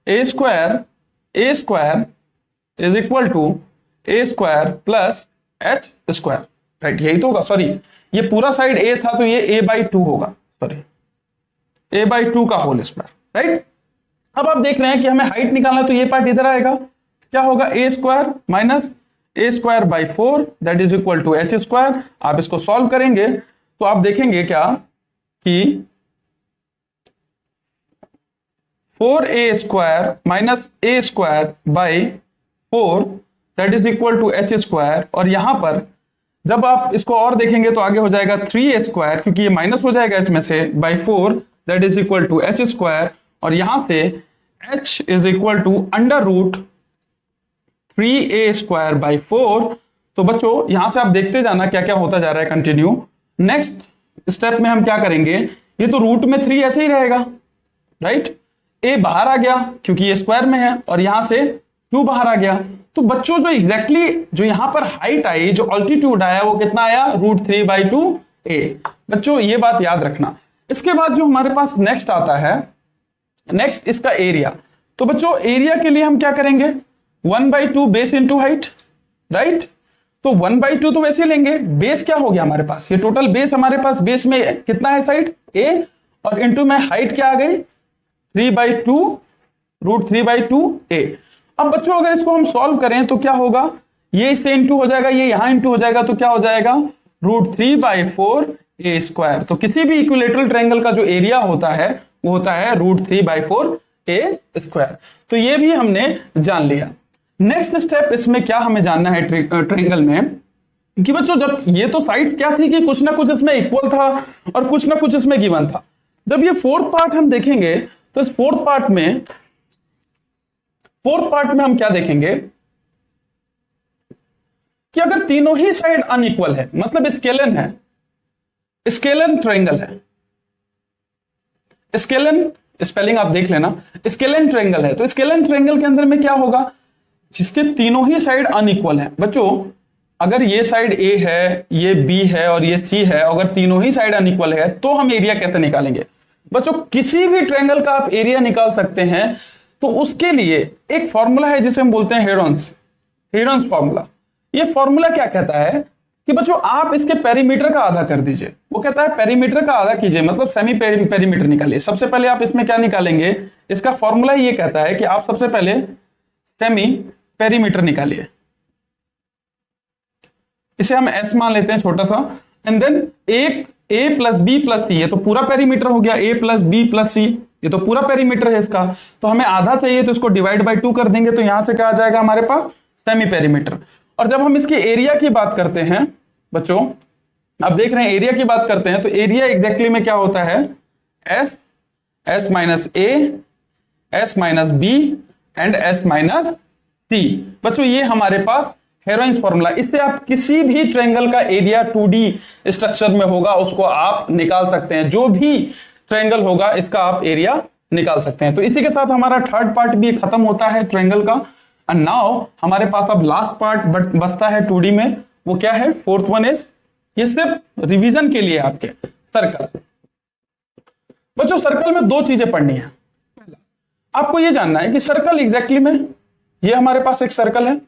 a² is equal to a² plus h², right, यही तो होगा। सॉरी ये पूरा साइड a था तो ये a/2 होगा, सॉरी a/2 का होल स्क्वायर, राइट। अब आप देख रहे हैं कि हमें हाइट निकालना है तो ये पार्ट इधर आएगा, क्या होगा, a² minus a²/4 that is equal to h²। आप इसको सॉल्व करेंगे तो आप देखेंगे क्या कि 4a² minus a²/4 that is equal to h², और यहां पर जब आप इसको और देखेंगे तो आगे हो जाएगा 3a², क्योंकि ये माइनस हो जाएगा इसमें से, /4 that is equal to h², और यहां से h is equal to √3a²/4। तो बच्चों यहां से आप देखते जाना क्या क्या होता जा रहा है, कंटिन्यू। नेक्स्ट स्टेप में हम क्या करेंगे, ये तो रूट में 3 ऐसे ही रहेगा, राइट। a बाहर आ गया क्योंकि ये स्क्वायर में है, और यहां से 2 बाहर आ गया। तो बच्चों जो एग्जैक्टली जो यहां पर हाइट आई, जो ऑल्टीट्यूड आया, वो कितना आया, √3/2a। बच्चों ये बात याद रखना। इसके बाद जो हमारे पास नेक्स्ट आता है, नेक्स्ट इसका एरिया। तो बच्चों एरिया के लिए हम क्या करेंगे, 1/2 बेस इंटू हाइट, राइट। तो 1/2 तो वैसे लेंगे, बेस क्या हो गया हमारे पास, ये टोटल बेस हमारे पास, बेस में कितना है साइड a, और इंटू में हाइट क्या आ गई 3/2 √3/2a। अब बच्चों अगर इसको हम सॉल्व करें तो क्या होगा, ये इससे इंटू हो जाएगा, ये यहां इंटू हो जाएगा, तो क्या हो जाएगा √3/4a²। तो किसी भी इक्विलेटरल ट्रायंगल का जो एरिया होता है वो होता है √3/4a²। तो ये भी हमने जान लिया। नेक्स्ट स्टेप इसमें क्या हमें जानना है ट्रायंगल में, कि बच्चों जब ये तो साइड्स क्या थी कि कुछ ना कुछ इसमें इक्वल था और कुछ ना कुछ इसमें गिवन था। जब ये फोर्थ पार्ट हम देखेंगे तो इस फोर्थ पार्ट में हम क्या देखेंगे कि अगर तीनों ही साइड अनइक्वल है, मतलब स्केलन है, स्केलन ट्रायंगल है, स्केलन स्पेलिंग आप देख लेना, स्केलन ट्रायंगल है। तो स्केलन ट्रायंगल के अंदर में क्या होगा, जिसके तीनों ही साइड अनइक्वल है। बच्चों अगर ये साइड A है, ये B है और ये C है, अगर तीनों ही साइड अनइक्वल है तो हम एरिया कैसे निकालेंगे। बच्चों किसी भी ट्रायंगल का आप एरिया निकाल सकते हैं, तो उसके लिए एक फॉर्मूला है जिसे हम बोलते हैं हेरोन्स फॉर्मूला। ये फॉर्मूला क्या कहता है कि बच्चों आप इसके पेरीमीटर का आधा कर दीजिए। वो कहता है पेरीमीटर का आधा कीजिए, मतलब सेमी पेरीमीटर निकालिए। सबसे पहले आप इसमें क्या निकालेंगे, इसका फॉर्मूला ये कहता है कि आप सबसे पहले सेमी पेरीमीटर निकालिए। इसे हम S मान लेते हैं छोटा सा, एंड देन एक A + B + C, ये तो पूरा पेरीमीटर हो गया, A + B + C, ये तो पूरा पेरीमीटर है इसका। तो हमें आधा चाहिए तो इसको डिवाइड बाय 2 कर देंगे, तो यहां से क्या आ जाएगा हमारे पास, सेमी पेरीमीटर। और जब हम इसके एरिया की बात करते हैं बच्चों, अब देख रहे हैं एरिया की बात करते हैं, तो एरिया एग्जैक्टली में क्या होता है, S - A, S - B and S - C। बच्चों ये हमारे पास हेरोइंस फॉर्मूला, इससे आप किसी भी ट्रायंगल का एरिया 2D स्ट्रक्चर में होगा उसको आप निकाल सकते हैं। जो भी ट्रायंगल होगा इसका आप एरिया निकाल सकते हैं। तो इसी के साथ हमारा थर्ड पार्ट भी खत्म होता है ट्रायंगल का। एंड नाउ हमारे पास अब लास्ट पार्ट बचता है 2D में, वो क्या है, फोर्थ वन इज, ये सिर्फ रिवीजन के लिए आपके, सर्कल। बच्चों सर्कल में 2 चीजें पढ़नी है। आपको ये जानना है कि सर्कल एग्जैक्टली में, ये हमारे पास एक सर्कल है,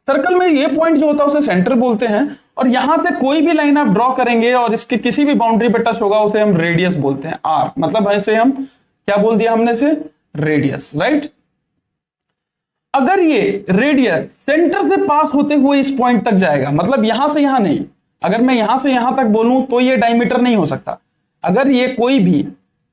सर्कल में ये पॉइंट जो होता है उसे सेंटर बोलते हैं, और यहां से कोई भी लाइन आप ड्रॉ करेंगे और इसके किसी भी बाउंड्री पे टच होगा उसे हम रेडियस बोलते हैं, आर। मतलब ऐसे हम क्या बोल दिया हमने से, रेडियस, राइट। अगर ये रेडियस सेंटर से पास होते हुए इस पॉइंट तक जाएगा, मतलब यहां से यहां नहीं, अगर मैं यहां से यहां तक बोलूं तो ये डायमीटर नहीं हो सकता। अगर ये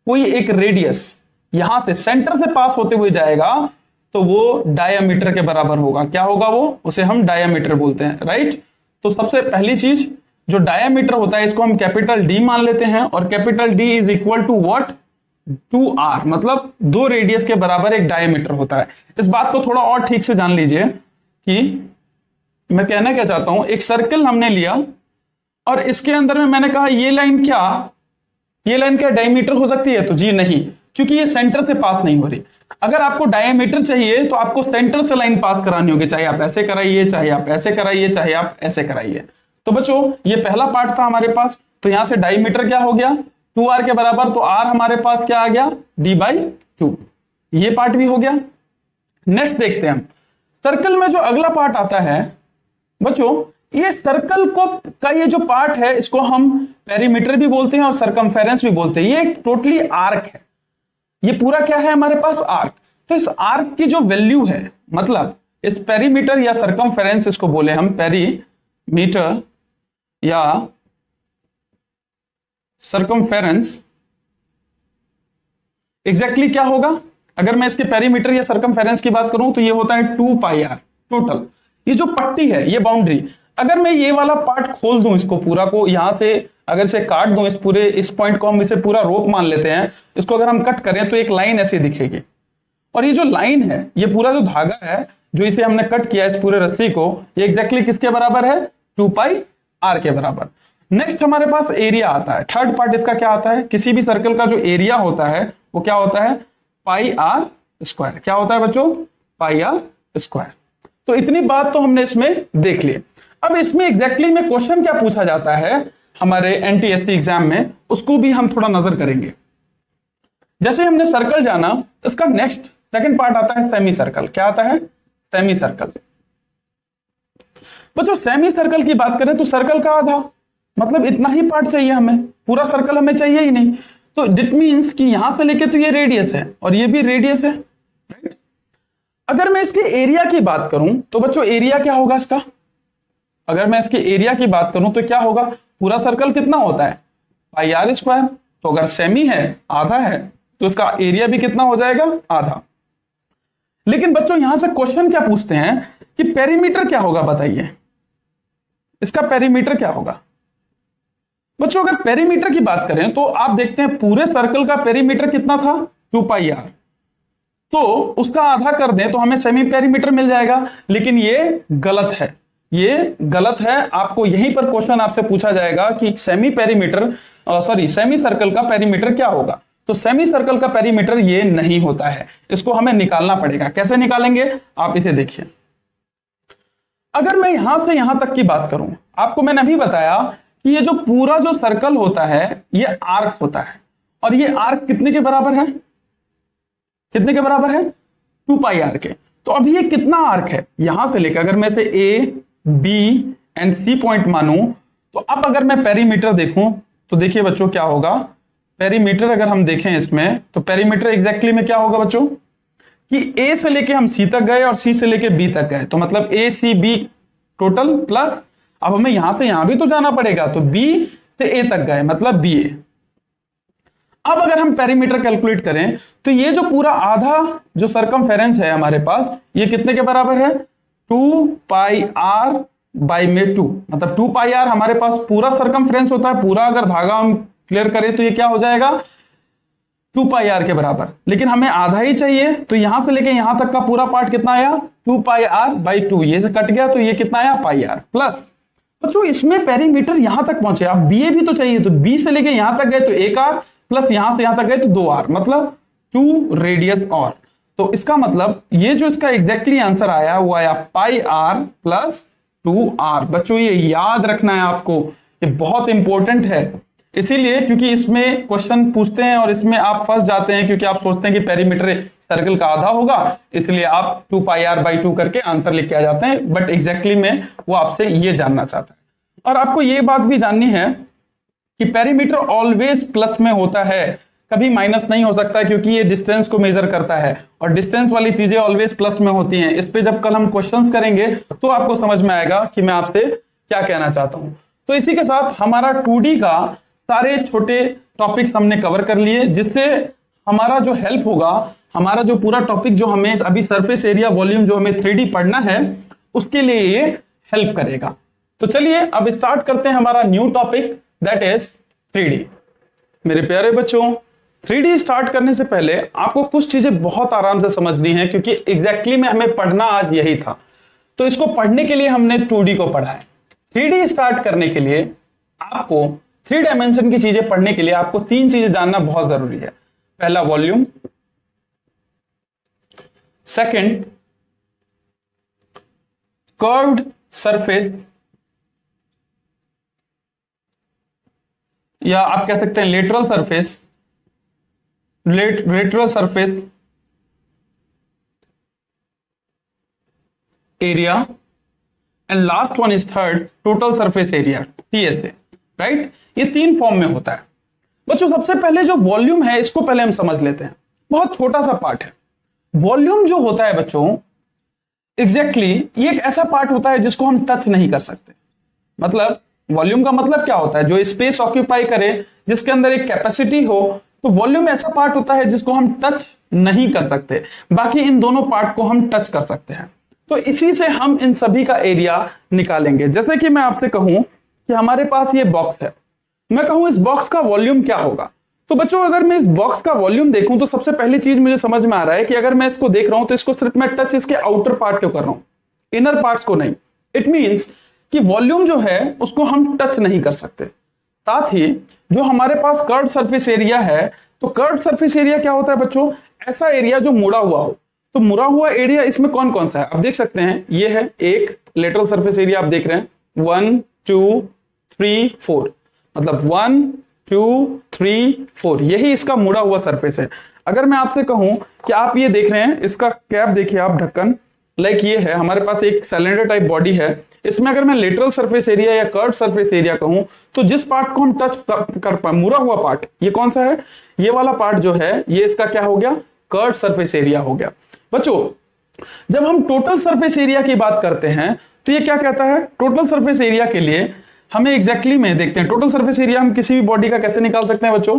कोई एक रेडियस यहां से सेंटर से पास होते हुए जाएगा तो वो डायमीटर के बराबर होगा। क्या होगा वो, उसे हम डायमीटर बोलते हैं, राइट। तो सबसे पहली चीज जो डायमीटर होता है इसको हम कैपिटल D मान लेते हैं, और capital D is equal to what, 2r, मतलब 2 रेडियस के बराबर एक डायमीटर होता है। इस बात को थोड़ा और ठीक से जान लीजिए कि मैं कहना क्या चाहता हूं। एक सर्कल हमने लिया और इसके अंदर में मैंने कहा ये लाइन क्या डायमीटर हो सकती है, तो जी नहीं, क्योंकि ये सेंटर से पास नहीं हो रही। अगर आपको डायमीटर चाहिए तो आपको सेंटर से लाइन पास करानी होगी, चाहे आप ऐसे कराइए, चाहे आप ऐसे कराइए, चाहे आप ऐसे कराइए। तो बच्चों ये पहला पार्ट था हमारे पास, तो यहां से डायमीटर क्या हो गया, 2r के बराबर, तो r हमारे पास क्या आ गया, D/2। ये पार्ट भी हो गया। नेक्स्ट देखते हैं हम सर्कल में जो अगला पार्ट आता है। बच्चों ये सर्कल का ये जो पार्ट है इसको हम पेरीमीटर भी बोलते हैं और सरकमफेरेंस भी बोलते हैं। ये एक टोटली आर्क है, ये पूरा क्या है हमारे पास, आर्क। तो इस आर्क की जो वैल्यू है, मतलब इस पेरीमीटर या सरकमफेरेंस, इसको बोले हम पेरीमीटर या सरकमफेरेंस, एग्जैक्टली क्या होगा। अगर मैं इसके पेरीमीटर या सरकमफेरेंस की बात करूं तो ये होता है 2πr टोटल। ये जो पट्टी है, ये बाउंड्री, अगर मैं ये वाला पार्ट खोल दूं, इसको पूरा को यहां से अगर इसे काट दूं, इस पॉइंट को हम इसे पूरा रोप मान लेते हैं, इसको अगर हम कट करें तो एक लाइन ऐसी दिखेगी। और ये जो लाइन है, ये पूरा जो धागा है जो इसे हमने कट किया इस पूरे रस्सी को, ये एग्जैक्टली किसके बराबर है, 2πr के बराबर। नेक्स्ट हमारे पास एरिया आता है। थर्ड पार्ट इसका क्या आता है, किसी भी सर्कल का जो एरिया होता है वो क्या होता है, पाई आर स्क्वायर। क्या होता है बच्चों? पाई आर स्क्वायर। तो इतनी बात तो हमने इसमें देख ली। अब इसमें एग्जैक्टली में क्वेश्चन क्या पूछा जाता है हमारे एनटीएससी एग्जाम में, उसको भी हम थोड़ा नजर करेंगे। जैसे हमने सर्कल जाना, इसका नेक्स्ट सेकंड पार्ट आता है सेमी सर्कल। क्या आता है? Semi circle. बच्चों सेमी सर्कल की बात करें तो सर्कल का आधा, मतलब इतना ही पार्ट चाहिए हमें, पूरा सर्कल हमें चाहिए ही नहीं। तो डिट मीन्स कि यहां से लेके तो ये रेडियस है और ये भी रेडियस है, राइट। अगर मैं इसके एरिया की बात करूं तो बच्चों एरिया क्या होगा इसका? अगर मैं इसके एरिया की बात करूं तो क्या होगा? पूरा सर्कल कितना होता है? पाई आर स्क्वायर। तो अगर सेमी है, आधा है, तो इसका एरिया भी कितना हो जाएगा? आधा। लेकिन बच्चों यहां से क्वेश्चन क्या पूछते हैं कि पेरीमीटर क्या होगा, बताइए इसका पेरीमीटर क्या होगा? बच्चों अगर पेरीमीटर की बात करें तो आप देखते हैं पूरे सर्कल का पेरीमीटर कितना था? 2 पाई आर। तो उसका आधा कर दें तो हमें सेमी पेरीमीटर मिल जाएगा। लेकिन ये गलत है, ये गलत है। आपको यहीं पर क्वेश्चन आपसे पूछा जाएगा कि सेमी पेरीमीटर सेमी सर्कल का पेरीमीटर क्या होगा? तो सेमी सर्कल का पेरीमीटर ये नहीं होता है, इसको हमें निकालना पड़ेगा। कैसे निकालेंगे आप इसे देखिए। अगर मैं यहां से यहां तक की बात करूं, आपको मैंने अभी बताया कि ये जो पूरा जो सर्कल होता है ये आर्क होता है, और ये आर्क कितने के बराबर है? कितने के बराबर है? 2 पाई आर के। तो अभी ये कितना आर्क है? यहां से लेकर अगर मैं इसे A B and C point मानूं, तो अब अगर मैं पेरीमीटर देखूं तो देखिए बच्चों क्या होगा। पेरीमीटर अगर हम देखें इसमें तो पेरीमीटर एग्जैक्टली में क्या होगा बच्चों कि ए से लेके हम सी तक गए और सी से लेके बी तक गए, तो मतलब ए सी बी टोटल प्लस अब हमें यहां से यहां भी तो जाना पड़ेगा, तो बी से ए तक गए मतलब बी ए। अब अगर हम पेरीमीटर कैलकुलेट करें तो ये जो पूरा आधा जो सर्कमफेरेंस है हमारे पास, ये कितने के बराबर है? 2 पाई आर बाई में 2, मतलब 2 पाई आर हमारे पास पूरा सर्कमफेरेंस होता है। पूरा अगर धागा हम क्लियर करें तो ये क्या हो जाएगा? 2 पाई आर के बराबर। लेकिन हमें आधा ही चाहिए, तो यहां से लेके यहां तक का पूरा पार्ट कितना आया? 2 पाई आर बाई 2। ये से कट गया तो ये कितना आया? पाई आर प्लस। बच्चों इसमें पेरीमीटर यहां तक पहुंचे, आप बी ए भी तो चाहिए, तो बी से लेके यहां तक गए तो 1 आर प्लस यहां से यहां तक गए तो 2 आर, मतलब 2 रेडियस और। तो इसका मतलब ये जो इसका एग्जैक्टली आंसर आया वो आया पाई आर प्लस 2 आर। बच्चों ये याद रखना है आपको, ये बहुत इंपॉर्टेंट है। इसीलिए क्योंकि इसमें क्वेश्चन पूछते हैं और इसमें आप फंस जाते हैं, क्योंकि आप सोचते हैं कि पेरीमीटर सर्कल का आधा होगा, इसलिए आप 2 पाई आर बाई 2 करके आंसर लिख के आ जाते हैं। बट एग्जैक्टली में वो आपसे ये जानना चाहता है। और आपको ये बात भी जाननी है कि पेरीमीटर ऑलवेज प्लस में होता है, कभी माइनस नहीं हो सकता, क्योंकि ये डिस्टेंस को मेजर करता है और डिस्टेंस वाली चीजें ऑलवेज प्लस में होती हैं। इस पे जब कल हम क्वेश्चंस करेंगे तो आपको समझ में आएगा कि मैं आपसे क्या कहना चाहता हूं। तो इसी के साथ हमारा 2D का सारे छोटे टॉपिक्स हमने कवर कर लिए, जिससे हमारा जो हेल्प होगा, हमारा जो पूरा टॉपिक जो हमें अभी सरफेस एरिया वॉल्यूम जो हमें 3D पढ़ना है उसके लिए ये हेल्प करेगा। तो चलिए अब स्टार्ट करते हैं हमारा new topic, that is 3D। मेरे प्यारे बच्चों, 3D स्टार्ट करने से पहले आपको कुछ चीजें बहुत आराम से समझनी है, क्योंकि एग्जैक्टली में हमें पढ़ना आज यही था। तो इसको पढ़ने के लिए हमने 2D को पढ़ा है। 3D स्टार्ट करने के लिए आपको 3 डायमेंशन की चीजें पढ़ने के लिए आपको 3 चीजें जानना बहुत जरूरी है। पहला वॉल्यूम, सेकंड कर्व्ड सरफेस, या आप कह सकते हैं lateral surface, lateral surface area, and last one is third total surface area, TSA, right. ये 3 फॉर्म में होता है। बच्चों सबसे पहले जो वॉल्यूम है इसको पहले हम समझ लेते हैं। बहुत छोटा सा पार्ट है वॉल्यूम जो होता है बच्चों, एग्जैक्टली ये एक ऐसा पार्ट होता है जिसको हम टच नहीं कर सकते। मतलब वॉल्यूम का मतलब क्या होता है? जो स्पेस ऑक्यूपाई करे, जिसके अंदर एक कैपेसिटी हो। तो वॉल्यूम ऐसा पार्ट होता है जिसको हम टच नहीं कर सकते। बाकी इन दोनों पार्ट को हम टच कर सकते हैं। तो इसी से हम इन सभी का एरिया निकालेंगे। जैसे कि मैं आपसे कहूं कि हमारे पास ये बॉक्स है, मैं कहूं इस बॉक्स का वॉल्यूम क्या होगा। तो बच्चों अगर मैं इस बॉक्स का वॉल्यूम देखूं तो सबसे पहली चीज मुझे समझ में आ रहा है कि अगर मैं इसको देख रहा हूं तो इसको सिर्फ मैं टच इसके आउटर पार्ट को कर रहा हूं, इनर पार्ट्स को नहीं। इट मींस कि वॉल्यूम जो है उसको हम टच नहीं कर सकते। साथ ही जो हमारे पास कर्व्ड सरफेस एरिया है, तो कर्व्ड सरफेस एरिया क्या होता है बच्चों? ऐसा एरिया जो मुड़ा हुआ हो, तो मुड़ा हुआ एरिया इसमें कौन कौन सा है आप देख सकते हैं। ये है एक लेटरल सरफेस एरिया, आप देख रहे हैं 1 2 3 4, मतलब 1 2 3 4, यही इसका मुड़ा हुआ सरफेस है। अगर मैं आपसे कहूं कि आप ये देख रहे हैं, इसका कैप देखिए आप, ढक्कन लाइक ये है, हमारे पास एक सिलेंडर टाइप बॉडी है, इसमें अगर मैं लेटरल सरफेस एरिया या कर्व सरफेस एरिया कहूं, तो जिस पार्ट को हम टच कर पाए, मुड़ा हुआ पार्ट, ये कौन सा है, ये वाला पार्ट जो है, ये इसका क्या हो गया, कर्व सरफेस एरिया हो गया। बच्चों जब हम टोटल सरफेस एरिया की बात करते हैं तो ये क्या कहता है, टोटल सरफेस एरिया के लिए हमें एग्जैक्टली में देखते हैं, टोटल सरफेस एरिया हम किसी भी बॉडी का कैसे निकाल सकते हैं बच्चों,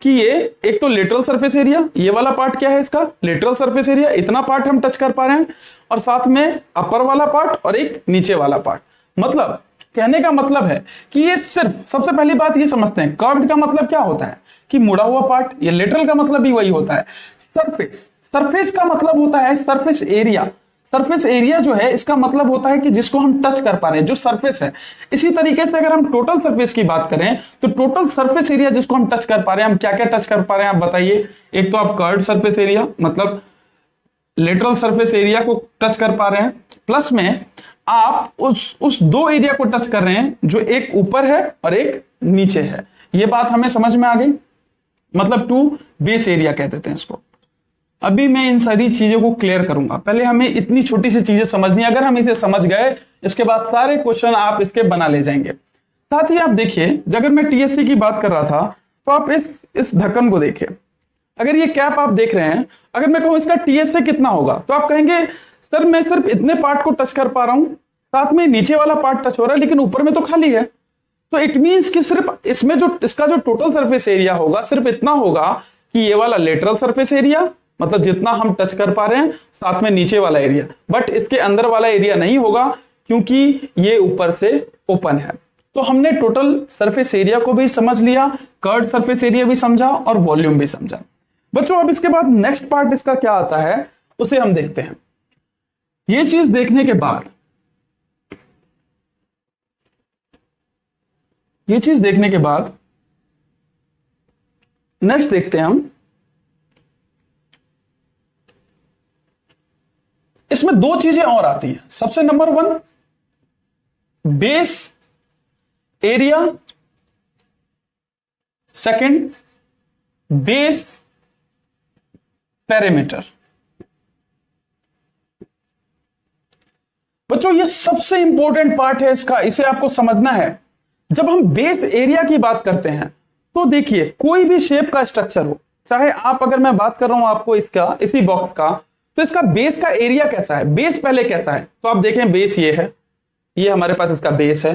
कि ये एक तो लेटरल सरफेस एरिया, ये वाला पार्ट क्या है इसका लेटरल सरफेस एरिया, इतना पार्ट हम टच कर पा रहे हैं, और साथ में अपर वाला पार्ट और एक नीचे वाला पार्ट। मतलब कहने का मतलब है कि ये सिर्फ, सबसे पहली बात ये समझते हैं, कर्व्ड का मतलब क्या होता है कि मुड़ा हुआ पार्ट, ये लेटरल का मतलब भी वही होता है। सरफेस, सरफेस का मतलब होता है सरफेस एरिया, सरफेस एरिया जो है इसका मतलब होता है कि जिसको हम टच कर पा रहे हैं, जो सरफेस है। इसी तरीके से अगर हम टोटल सरफेस की बात करें तो टोटल सरफेस एरिया जिसको हम टच कर पा रहे हैं, हम क्या क्या टच कर पा रहे हैं आप बताइए। एक तो आप कर्व्ड सरफेस एरिया मतलब लेटरल सरफेस एरिया को टच कर पा रहे हैं, प्लस में आप उस दो एरिया को टच कर रहे हैं जो एक ऊपर है और एक नीचे है। ये बात हमें समझ में आ गई, मतलब टू बेस एरिया कह देते हैं इसको। अभी मैं इन सारी चीजों को क्लियर करूंगा, पहले हमें इतनी छोटी सी चीजें समझनी है। अगर हम इसे समझ गए, इसके बाद सारे क्वेश्चन आप इसके बना ले जाएंगे। साथ ही आप देखिए, अगर मैं टीएससी की बात कर रहा था तो आप इस ढक्कन को देखिए, अगर ये कैप आप देख रहे हैं, अगर मैं कहूं इसका टीएसए कितना होगा, तो आप कहेंगे सर मैं सिर्फ इतने पार्ट को टच कर पा रहा हूं, साथ में नीचे वाला पार्ट टच हो रहा है, लेकिन ऊपर में तो खाली है। तो इट मींस कि सिर्फ इसमें जो इसका जो टोटल सरफेस एरिया होगा सिर्फ इतना होगा कि ये वाला लेटरल सरफेस एरिया, मतलब जितना हम टच कर पा रहे हैं, साथ में नीचे वाला एरिया, बट इसके अंदर वाला एरिया नहीं होगा क्योंकि ये ऊपर से ओपन है। तो हमने टोटल सरफेस एरिया को भी समझ लिया, कर्व्ड सरफेस एरिया भी समझा और वॉल्यूम भी समझा। बच्चों अब इसके बाद नेक्स्ट पार्ट इसका क्या आता है उसे हम देखते हैं। ये चीज देखने के बाद, ये चीज देखने के बाद नेक्स्ट देखते हैं हम, इसमें दो चीजें और आती हैं। सबसे number 1 base area, second base perimeter. बच्चों ये सबसे इंपॉर्टेंट पार्ट है इसका, इसे आपको समझना है। जब हम बेस एरिया की बात करते हैं तो देखिए कोई भी शेप का स्ट्रक्चर हो, चाहे आप, अगर मैं बात कर रहा हूं आपको इसका, इसी बॉक्स का, तो इसका बेस का एरिया कैसा है, बेस पहले कैसा है, तो आप देखें बेस ये है, ये हमारे पास इसका बेस है,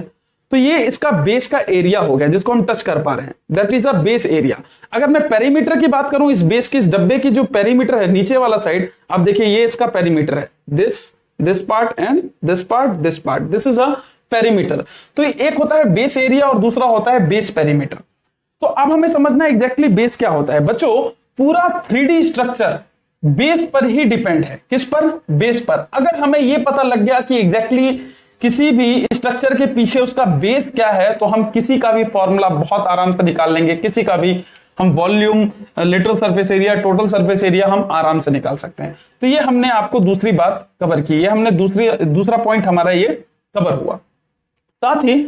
तो ये इसका बेस का एरिया हो गया जिसको हम टच कर पा रहे हैं, that is a base area. अगर मैं पेरीमीटर की बात करूं, इस बेस की, इस डब्बे की जो पेरीमीटर है नीचे वाला साइड, आप देखिए ये इसका पेरीमीटर है, this part and this part, this is a perimeter. तो एक होता है बेस एरिया और दूसरा होता है बेस पेरीमीटर। तो अब हमें समझना है एग्जैक्टली बेस क्या होता है। बच्चों पूरा 3D स्ट्रक्चर बेस पर ही डिपेंड है, किस पर, बेस पर। अगर हमें यह पता लग गया कि एग्जैक्टली किसी भी स्ट्रक्चर के पीछे उसका बेस क्या है, तो हम किसी का भी फॉर्मूला बहुत आराम से निकाल लेंगे, किसी का भी हम volume, lateral surface area, total surface area हम आराम से निकाल सकते हैं। तो ये हमने आपको दूसरी बात कवर की, ये हमने दूसरा पॉइंट हमारा ये कवर हुआ। साथ ही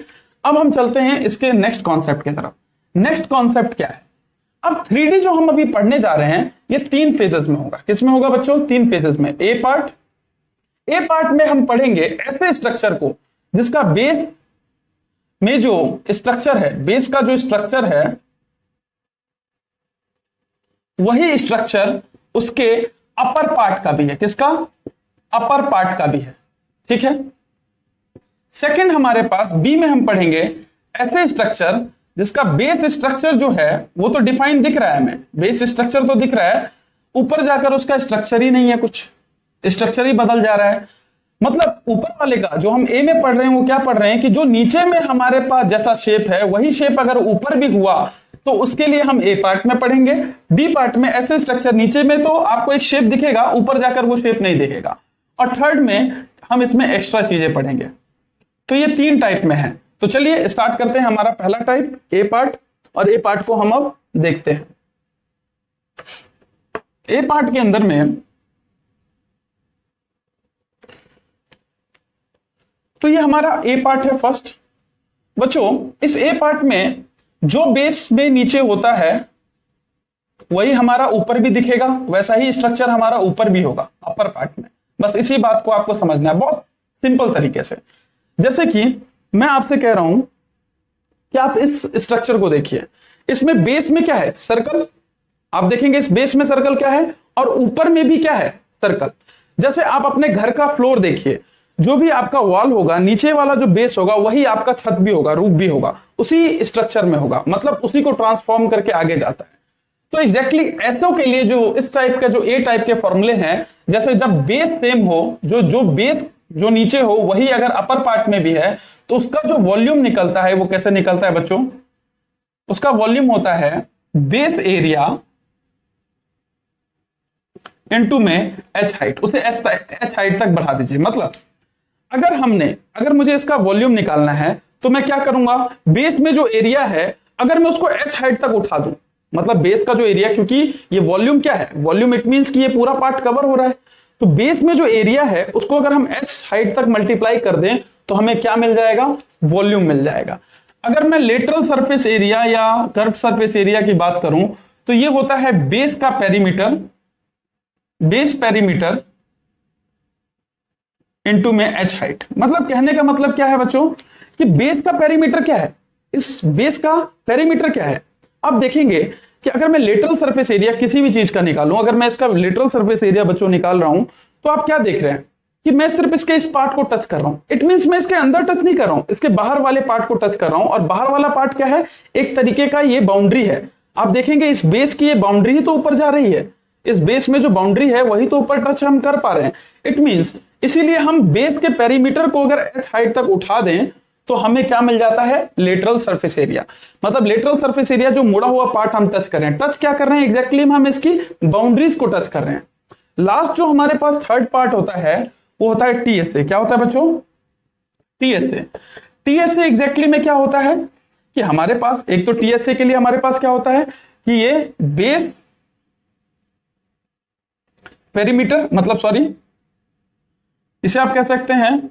अब हम चलते हैं इसके नेक्स्ट कॉन्सेप्ट की तरफ। नेक्स्ट कॉन्सेप्ट क्या है, अब 3D जो हम अभी पढ़ने जा रहे हैं ये 3 फेजेस में होगा। किसमें होगा बच्चों, 3 फेजेस में। ए पार्ट में हम पढ़ेंगे ऐसे स्ट्रक्चर को जिसका बेस में जो स्ट्रक्चर है, बेस का जो स्ट्रक्चर है वही स्ट्रक्चर उसके अपर पार्ट का भी है। किसका, अपर पार्ट का भी है, ठीक है। सेकंड हमारे पास बी में हम पढ़ेंगे ऐसे स्ट्रक्चर जिसका बेस स्ट्रक्चर जो है वो तो डिफाइन दिख रहा है, हमें बेस स्ट्रक्चर तो दिख रहा है, ऊपर जाकर उसका स्ट्रक्चर ही नहीं है, कुछ स्ट्रक्चर ही बदल जा रहा है। मतलब ऊपर वाले का जो हम ए में पढ़ रहे हैं वो क्या पढ़ रहे हैं कि जो नीचे में हमारे पास जैसा शेप है वही शेप अगर ऊपर भी हुआ तो उसके लिए हम ए पार्ट में पढ़ेंगे। बी पार्ट में ऐसे स्ट्रक्चर नीचे में तो आपको एक शेप दिखेगा, ऊपर जाकर वो शेप नहीं दिखेगा। और थर्ड में हम इसमें एक्स्ट्रा चीजें पढ़ेंगे। तो ये 3 टाइप में है। तो चलिए स्टार्ट करते हैं हमारा पहला टाइप, ए पार्ट, और ए पार्ट को हम अब देखते हैं। ए पार्ट के अंदर में तो ये हमारा ए पार्ट है फर्स्ट। बच्चों इस ए पार्ट में जो बेस में नीचे होता है वही हमारा ऊपर भी दिखेगा, वैसा ही स्ट्रक्चर हमारा ऊपर भी होगा अपर पार्ट में। बस इसी बात को आपको समझना है बहुत सिंपल तरीके से। जैसे कि मैं आपसे कह रहा हूं कि आप इस स्ट्रक्चर को देखिए, इसमें बेस में क्या है, सर्कल। आप देखेंगे इस बेस में सर्कल क्या है और ऊपर में भी क्या है, सर्कल। जैसे आप अपने घर का फ्लोर देखिए, जो भी आपका वॉल होगा, नीचे वाला जो बेस होगा वही आपका छत भी होगा, रूफ भी होगा, उसी स्ट्रक्चर में होगा, मतलब उसी को ट्रांसफॉर्म करके आगे जाता है। तो एग्जैक्टली ऐसो के लिए जो इस टाइप का जो ए टाइप के फॉर्मूले हैं, जैसे जब बेस सेम हो, जो बेस जो नीचे हो वही अगर अपर पार्ट में भी है, तो उसका जो वॉल्यूम निकलता है वो कैसे निकलता है बच्चों, उसका वॉल्यूम होता है बेस एरिया इनटू में एच हाइट। उसे एच हाइट तक बढ़ा दीजिए। मतलब अगर मुझे इसका वॉल्यूम निकालना है तो मैं क्या करूंगा, बेस में जो एरिया है अगर मैं उसको एच हाइट तक उठा दूं, मतलब बेस का जो एरिया, क्योंकि ये वॉल्यूम क्या है, वॉल्यूम इट मींस कि ये पूरा पार्ट कवर हो रहा है, तो बेस में जो एरिया है उसको अगर हम एच हाइट तक मल्टीप्लाई कर दें तो हमें क्या मिल जाएगा, वॉल्यूम मिल जाएगा। अगर मैं लेटरल सरफेस एरिया या कर्व सरफेस एरिया की बात करूं तो ये होता है बेस का पेरीमीटर, बेस पेरीमीटर इनटू में एच हाइट। मतलब कहने का मतलब क्या है बच्चों कि बेस का पेरीमीटर क्या है, इस बेस का पेरीमीटर क्या है। आप देखेंगे कि अगर मैं लेटरल सरफेस एरिया किसी भी चीज का निकालूं, अगर मैं इसका लेटरल सरफेस एरिया बच्चों निकाल रहा हूं, तो आप क्या देख रहे हैं कि मैं सिर्फ इसके इस पार्ट को टच कर रहा हूं। इट मींस मैं इसके अंदर टच नहीं कर रहा हूं, इसके बाहर वाले पार्ट को टच कर रहा हूं। और बाहर वाला पार्ट क्या है, एक तरीके का ये बाउंड्री है। आप देखेंगे इस बेस की ये बाउंड्री ही तो ऊपर जा रही है, इस बेस में जो बाउंड्री है वही तो ऊपर टच हम कर पा रहे हैं। इट मींस इसीलिए हम बेस के पेरीमीटर को अगर एच हाइट तक उठा दें तो हमें क्या मिल जाता है, लेटरल सरफेस एरिया। मतलब लेटरल सरफेस एरिया जो मुड़ा हुआ पार्ट हम टच कर रहे हैं, टच क्या कर रहे हैं एग्जैक्टली, हम इसकी बाउंड्रीज को टच कर रहे हैं। लास्ट जो हमारे पास थर्ड पार्ट होता है वो होता है टीएसए। क्या होता है बच्चों, टीएसए। टीएसए एग्जैक्टली में क्या होता है कि हमारे पास एक तो टीएसए के लिए हमारे पास क्या होता है कि ये बेस पेरीमीटर, मतलब सॉरी इसे आप कह सकते हैं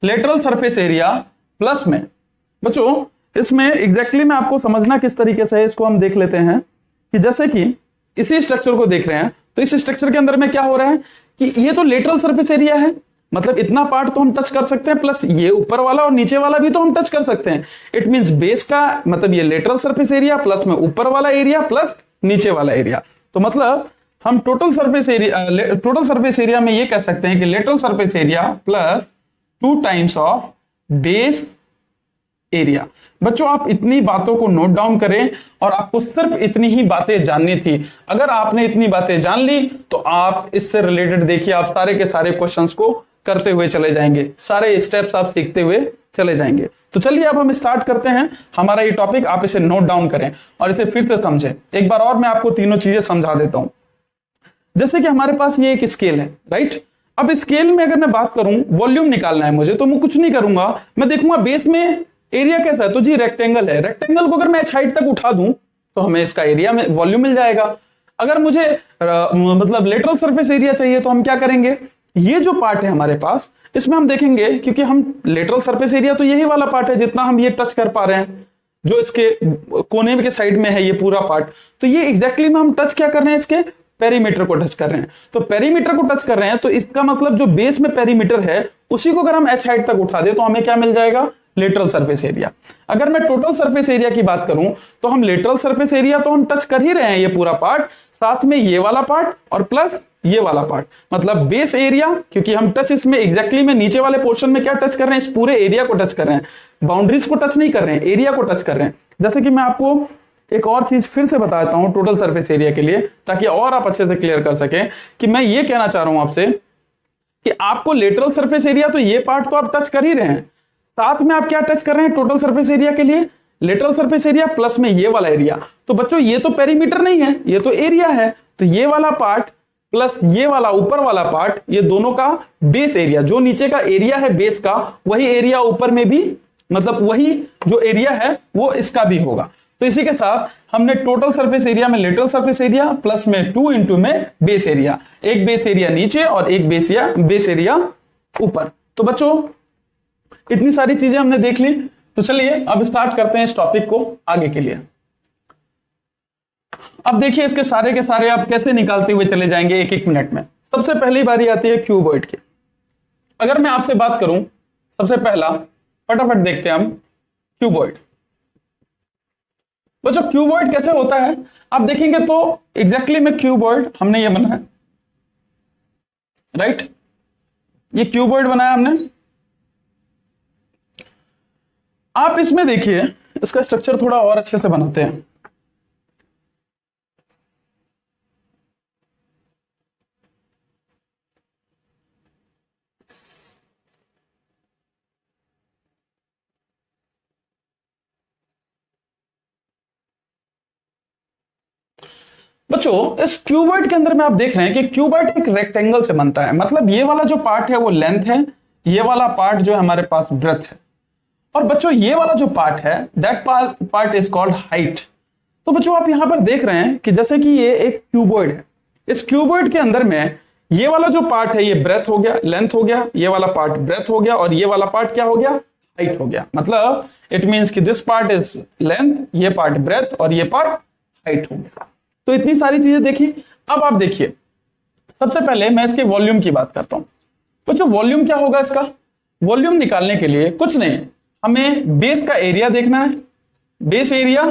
लेटरल सरफेस एरिया प्लस में। बच्चों इसमें एग्जैक्टली में आपको समझना किस तरीके से है, इसको हम देख लेते हैं कि जैसे कि इसी स्ट्रक्चर को देख रहे हैं, तो इस स्ट्रक्चर के अंदर में क्या हो रहा है कि ये तो लेटरल सरफेस एरिया है, मतलब इतना पार्ट तो हम टच कर सकते हैं, प्लस ये ऊपर वाला और नीचे वाला भी तो हम टच कर सकते हैं। इट मींस बेस का मतलब ये लेटरल सरफेस एरिया प्लस में ऊपर वाला एरिया प्लस नीचे वाला एरिया। तो मतलब हम टोटल सरफेस एरिया में ये कह सकते हैं कि lateral surface area plus 2 times of base area. बच्चों आप इतनी बातों को नोट डाउन करें और आपको सिर्फ इतनी ही बातें जाननी थी। अगर आपने इतनी बातें जान ली तो आप इससे रिलेटेड देखिए आप सारे के सारे क्वेश्चंस को करते हुए चले जाएंगे, सारे स्टेप्स आप सीखते हुए चले जाएंगे। तो चलिए अब हम स्टार्ट करते हैं हमारा ये टॉपिक। आप इसे नोट डाउन करें और इसे फिर से समझें। एक बार और मैं आपको तीनों चीजें समझा देता हूं। जैसे कि हमारे पास ये एक स्केल है, राइट। अब स्केल में अगर मैं बात करूं, वॉल्यूम निकालना है मुझे, तो मैं कुछ नहीं करूंगा, मैं देखूंगा बेस में एरिया कैसा है, तो जी रेक्टेंगल है। रेक्टेंगल को अगर मैं एच हाइट तक उठा दूं तो हमें इसका एरिया में वॉल्यूम मिल जाएगा। अगर मुझे मतलब लेटरल सरफेस एरिया चाहिए तो हम क्या करेंगे, ये जो पार्ट है हमारे पास इसमें हम देखेंगे, क्योंकि हम लेटरल सरफेस एरिया तो यही वाला पार्ट है जितना हम ये टच कर पा रहे हैं, जो इसके कोने के साइड में है ये पूरा पार्ट, तो ये एग्जैक्टली में हम टच क्या कर रहे हैं, इसके पेरीमीटर को टच कर रहे हैं। तो पेरीमीटर को टच कर रहे हैं तो इसका मतलब जो बेस में पेरीमीटर है उसी को अगर हम एच हाइट तक उठा दे तो हमें क्या मिल जाएगा, लेटरल सरफेस एरिया। अगर मैं टोटल सरफेस एरिया की बात करूं तो हम लेटरल सरफेस एरिया तो हम टच कर ही रहे हैं ये पूरा पार्ट, साथ में ये वाला पार्ट और प्लस ये वाला पार्ट, मतलब बेस एरिया, क्योंकि हम टच इसमें एग्जैक्टली में नीचे वाले पोर्शन में क्या टच कर रहे हैं, इस पूरे एरिया को टच कर रहे हैं, बाउंड्रीज को टच नहीं कर रहे हैं, एरिया को टच कर रहे हैं। जैसे कि मैं आपको एक और चीज फिर से बताता हूं टोटल सरफेस एरिया के लिए, ताकि और आप अच्छे से क्लियर कर सकें कि मैं ये कहना चाह रहा हूं आपसे कि आपको लेटरल सरफेस एरिया तो ये पार्ट तो आप टच कर ही रहे हैं, साथ में आप क्या टच कर रहे हैं टोटल सरफेस एरिया के लिए, लेटरल सरफेस एरिया प्लस में ये वाला एरिया। तो बच्चों ये तो पेरीमीटर नहीं है, ये तो एरिया है, तो ये वाला पार्ट प्लस ये वाला ऊपर वाला पार्ट, ये दोनों का बेस एरिया, जो नीचे का एरिया है बेस का वही एरिया ऊपर में भी, मतलब वही जो एरिया है वो इसका भी होगा। तो इसी के साथ हमने टोटल सरफेस एरिया में लेटरल सरफेस एरिया प्लस में 2 इंटू में बेस एरिया, एक बेस एरिया नीचे और एक बेस एरिया ऊपर। तो बच्चों इतनी सारी चीजें हमने देख ली। तो चलिए अब स्टार्ट करते हैं इस टॉपिक को आगे के लिए। अब देखिए इसके सारे के सारे आप कैसे निकालते हुए चले जाएंगे एक एक मिनट में। सबसे पहली बारी आती है क्यूबॉइड की। अगर मैं आपसे बात करूं, सबसे पहला फटाफट देखते हैं हम क्यूबॉइड। बच्चों क्यूबॉइड कैसे होता है आप देखेंगे तो एग्जैक्टली में क्यूबॉइड हमने ये बनाया, राइट, ये क्यूबॉइड बनाया हमने। आप इसमें देखिए इसका स्ट्रक्चर थोड़ा और अच्छे से बनाते हैं। बच्चों इस क्यूबॉइड के अंदर में आप देख रहे हैं कि क्यूबॉइड एक रेक्टेंगल से बनता है, मतलब ये वाला जो पार्ट है वो लेंथ है, ये वाला पार्ट जो है हमारे पास ब्रेथ है, और बच्चों ये वाला जो पार्ट है that part is called height. तो बच्चों आप यहां पर देख रहे हैं कि जैसे कि ये एक क्यूबॉइड है, इस क्यूबॉइड के अंदर में ये वाला जो पार्ट है ये ब्रेथ हो गया, लेंथ हो गया, ये वाला पार्ट ब्रेथ हो गया, और ये वाला पार्ट क्या हो गया, हाइट हो गया। मतलब इट मींस कि दिस पार्ट इज लेंथ, ये पार्ट ब्रेथ और ये पार्ट हाइट हो गया। तो इतनी सारी चीजें देखी। अब आप देखिए सबसे पहले मैं इसके वॉल्यूम की बात करता हूं। तो जो वॉल्यूम क्या होगा इसका, वॉल्यूम निकालने के लिए कुछ नहीं, हमें बेस का एरिया देखना है, बेस एरिया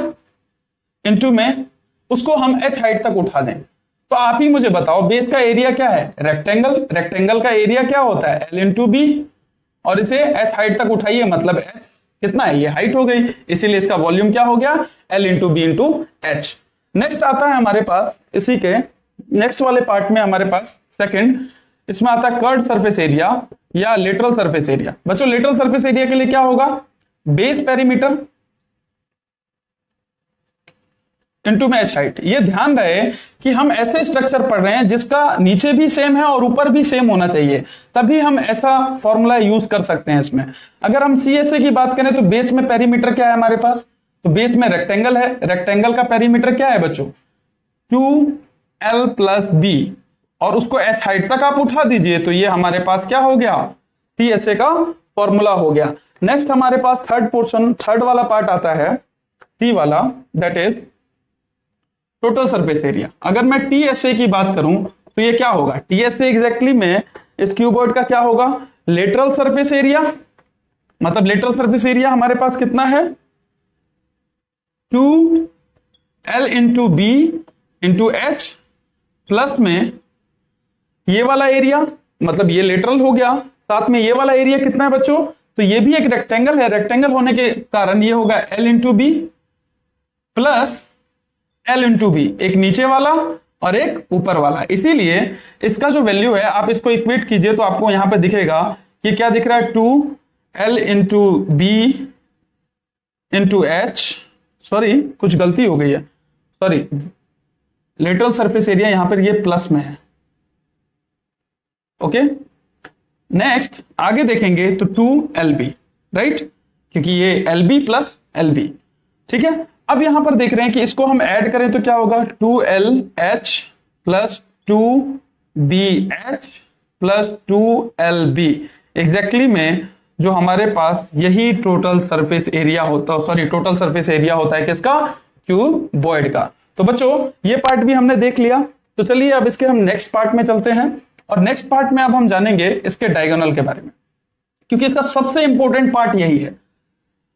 इनटू में उसको हम h हाइट तक उठा दें। तो आप ही मुझे बताओ बेस का एरिया क्या है, रेक्टेंगल, रेक्टेंगल का एरिया क्या होता है l इंटू बी, और इसे h हाइट तक उठाइए, मतलब h कितना है, ये हाइट हो गई, इसीलिए इसका वॉल्यूम क्या हो गया, l into B into H. Next आता है हमारे पास इसी के नेक्स्ट वाले पार्ट में हमारे पास सेकंड, इसमें आता है कर्व्ड सरफेस एरिया या लेटरल सरफेस एरिया। बच्चों लेटरल सरफेस एरिया के लिए क्या होगा, बेस पेरीमीटर इनटू में h हाइट। ये ध्यान रहे कि हम ऐसे स्ट्रक्चर पढ़ रहे हैं जिसका नीचे भी सेम है और ऊपर भी सेम होना चाहिए, तभी हम ऐसा फॉर्मूला यूज कर सकते हैं इसमें। अगर हम CSA की बात करें तो बेस में पेरीमीटर क्या है हमारे पास, तो बेस में रेक्टेंगल है, रेक्टेंगल का पेरीमीटर क्या है बच्चों 2l प्लस बी, और उसको h हाइट तक आप उठा दीजिए तो ये हमारे पास क्या हो गया, CSA का फॉर्मूला हो गया। नेक्स्ट हमारे पास थर्ड पोर्शन, थर्ड वाला पार्ट आता है C वाला, that is total surface area. अगर मैं TSA की बात करूं तो ये क्या होगा, TSA एग्जैक्टली में इस क्यूबॉइड का क्या होगा, लेटरल सरफेस एरिया, मतलब लेटरल सरफेस एरिया हमारे पास कितना है 2l into B into H, plus में ये वाला एरिया, मतलब ये लेटरल हो गया, साथ में ये वाला एरिया कितना है बच्चों, तो ये भी एक रेक्टेंगल है, रेक्टेंगल होने के कारण ये होगा l into B plus l into B, एक नीचे वाला और एक ऊपर वाला। इसीलिए इसका जो वैल्यू है आप इसको इक्वेट कीजिए तो आपको यहां पे दिखेगा कि क्या दिख रहा है 2l into B into H, sorry कुछ गलती हो गई है, सॉरी लेटरल सरफेस एरिया यहां पर ये प्लस में है, ओके। नेक्स्ट आगे देखेंगे तो 2lb, राइट, क्योंकि ये lb प्लस lb, ठीक है। अब यहां पर देख रहे हैं कि इसको हम ऐड करें तो क्या होगा 2lh plus 2bh plus 2lb। Exactly में जो हमारे पास यही टोटल सरफेस एरिया होता है, सॉरी टोटल सरफेस एरिया होता है किसका, क्यूबॉइड का। तो बच्चों ये पार्ट भी हमने देख लिया। तो चलिए अब इसके हम नेक्स्ट पार्ट में चलते हैं, और नेक्स्ट पार्ट में अब हम जानेंगे इसके डायगोनल के बारे में, क्योंकि इसका सबसे इंपॉर्टेंट पार्ट यही है।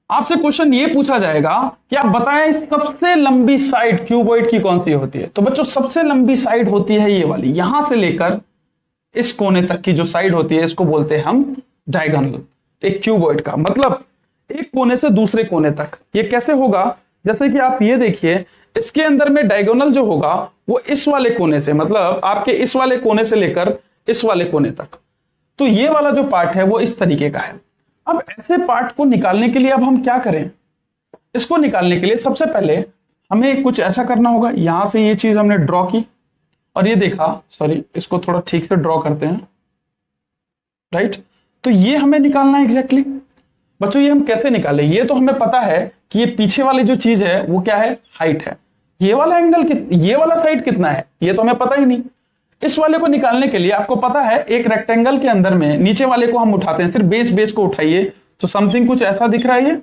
आपसे क्वेश्चन ये पूछा जाएगा कि आप बताएं सबसे लंबी साइड क्यूबॉइड की कौन सी होती है। तो बच्चों सबसे लंबी साइड होती है ये वाली, यहां से लेकर इस कोने तक की जो साइड होती है इसको बोलते हैं हम डायगोनल, एक क्यूबॉइड का, मतलब एक कोने से दूसरे कोने तक। ये कैसे होगा, जैसे कि आप ये देखिए इसके अंदर में डायगोनल जो होगा वो इस वाले कोने से, मतलब आपके इस वाले कोने से लेकर इस वाले कोने तक, तो ये वाला जो पार्ट है वो इस तरीके का है। अब ऐसे पार्ट को निकालने के लिए अब हम क्या करें, इसको निकालने के लिए सबसे पहले हमें कुछ ऐसा करना होगा, यहां से ये चीज हमने ड्रॉ की और ये देखा, सॉरी इसको थोड़ा ठीक से ड्रॉ करते हैं, राइट। तो ये हमें निकालना है एग्जैक्टली। बच्चों ये हम कैसे निकालें? ये तो हमें पता है कि ये पीछे वाली जो चीज है वो क्या है, हाइट है। ये वाला एंगल ये वाला साइड कितना है ये तो हमें पता ही नहीं। इस वाले को निकालने के लिए आपको पता है एक रेक्टेंगल के अंदर में नीचे वाले को हम उठाते हैं, सिर्फ बेस को उठाइए तो समथिंग कुछ ऐसा दिख रहा है। ये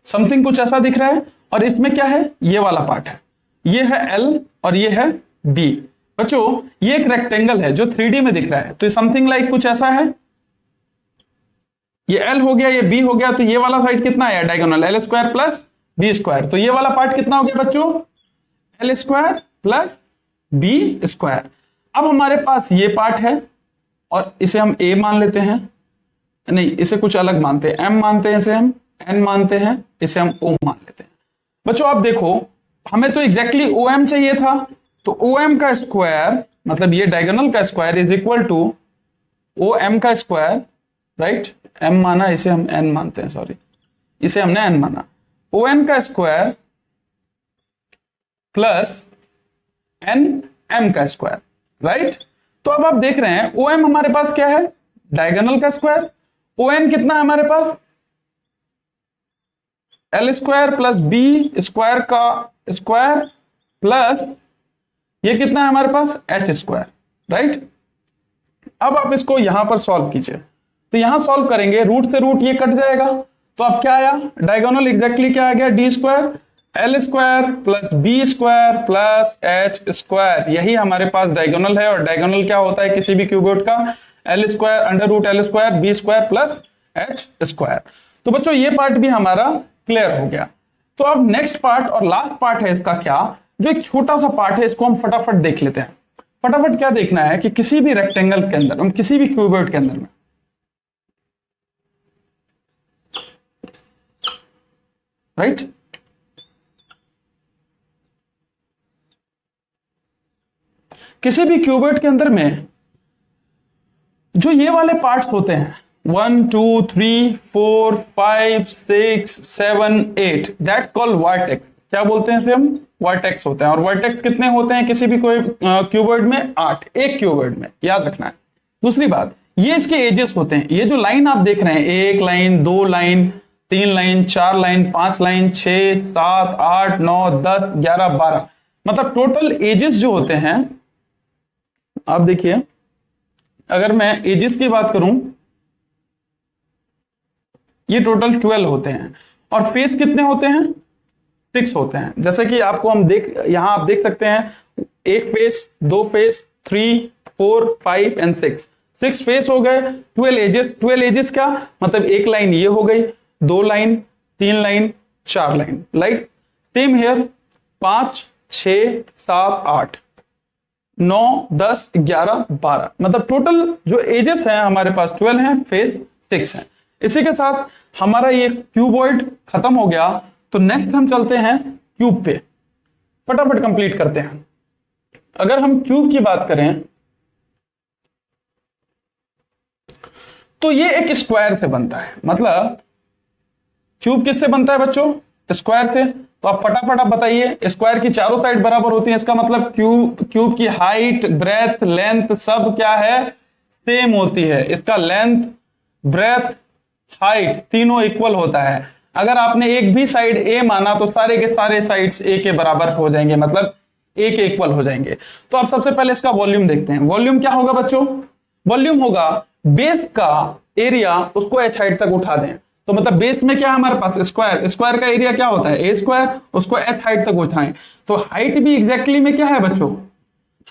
समथिंग कुछ ऐसा दिख रहा है और इसमें क्या है, ये वाला पार्ट है, ये है L और ये है B। बच्चों ये एक रेक्टेंगल है जो 3D में दिख रहा है, तो समथिंग लाइक कुछ ऐसा है। ये L हो गया, ये B हो गया, तो ये वाला साइड कितना है diagonal, L square plus B square. तो ये वाला पार्ट कितना हो गया बच्चों, L square plus B square. अब हमारे पास ये पार्ट है और इसे हम A मान लेते हैं, नहीं इसे कुछ अलग मानते हैं, M मानते हैं, इसे हम N मानते हैं, इसे हम O मान लेते हैं। बच्चों आप देखो हमें तो एग्जैक्टली OM चाहिए था, तो OM का स्क्वायर मतलब ये डायगोनल का square is equal to OM का स्क्वायर, राइट। M माना, इसे हम N मानते हैं, सॉरी इसे हमने N माना। ON का स्क्वायर प्लस M का स्क्वायर, राइट। तो अब आप देख रहे हैं OM हमारे पास क्या है, डायगोनल का स्क्वायर। ON कितना है हमारे पास, L square plus B square का स्क्वायर प्लस ये कितना है हमारे पास, H स्क्वायर, राइट। अब आप इसको यहां पर सॉल्व कीजिए, तो यहां सॉल्व करेंगे रूट से रूट ये कट जाएगा, तो अब क्या आया डायगोनल एग्जैक्टली क्या आ गया, D square L square plus B square plus H square. यही हमारे पास डायगोनल है, और डायगोनल क्या होता है किसी भी क्यूबॉइड का, L square under root L square B square plus H square. तो बच्चों ये पार्ट भी हमारा क्लियर हो गया। तो अब नेक्स्ट पार्ट और लास्ट पार्ट है इसका क्या, जो एक छोटा सा पार्ट है, इसको हम फटाफट देख लेते हैं। फटाफट क्या देखना है कि किसी भी रेक्टेंगल के अंदर, हम किसी भी क्यूबॉइड के अंदर में, राइट, किसी भी क्यूबॉइड के अंदर में जो ये वाले पार्ट्स होते हैं 1 2 3 4 5 6 7 8 दैट्स कॉल्ड वर्टेक्स। क्या बोलते हैं इसे हम, वर्टेक्स होते हैं। और वर्टेक्स कितने होते हैं किसी भी कोई क्यूबॉइड में, 8, एक क्यूबॉइड में, याद रखना है। दूसरी बात, ये इसके एजेस होते हैं। ये जो लाइन आप देख रहे हैं, 1 line 2 line 3 line 4 line 5 line 6 7 8 9 10 11 12, मतलब टोटल एजेस जो होते हैं, आप देखिए अगर मैं एजेस की बात करूं, ये टोटल 12 होते हैं। और फेस कितने होते हैं, 6 होते हैं। जैसे कि आपको हम यहां आप देख सकते हैं, एक फेस, 2 फेस, 3 4 5 एंड 6 फेस हो गए। 12 एजेस, 12 एजेस क्या मतलब, एक लाइन ये हो गई, 2 line 3 line 4 line, like same here 5 6 7 8 9 10 11 12, मतलब टोटल जो एजेस हैं हमारे पास 12 हैं, फेस 6 हैं। इसी के साथ हमारा ये क्यूबॉइड खत्म हो गया। तो नेक्स्ट हम चलते हैं क्यूब पे, फटाफट कंप्लीट करते हैं। अगर हम क्यूब की बात करें तो ये एक स्क्वायर से बनता है, मतलब क्यूब किससे बनता है बच्चों, स्क्वायर से। तो आप फटाफट आप बताइए, स्क्वायर की चारों साइड बराबर होती है, इसका मतलब क्यूब की हाइट ब्रेथ लेंथ सब क्या है, सेम होती है। इसका लेंथ ब्रेथ हाइट तीनों इक्वल होता है। अगर आपने एक भी साइड ए माना तो सारे के सारे साइड्स ए के बराबर हो जाएंगे, मतलब ए के इक्वल हो जाएंगे। तो आप सबसे पहले इसका वॉल्यूम देखते हैं। वॉल्यूम क्या होगा बच्चों, वॉल्यूम होगा बेस का एरिया, उसको एच हाइट तक उठा दें। तो मतलब बेस में क्या है हमारे पास, स्क्वायर, स्क्वायर का एरिया क्या होता है ए स्क्वायर, उसको एच हाइट तक उठाएं। तो हाइट भी एग्जैक्टली में क्या है बच्चों,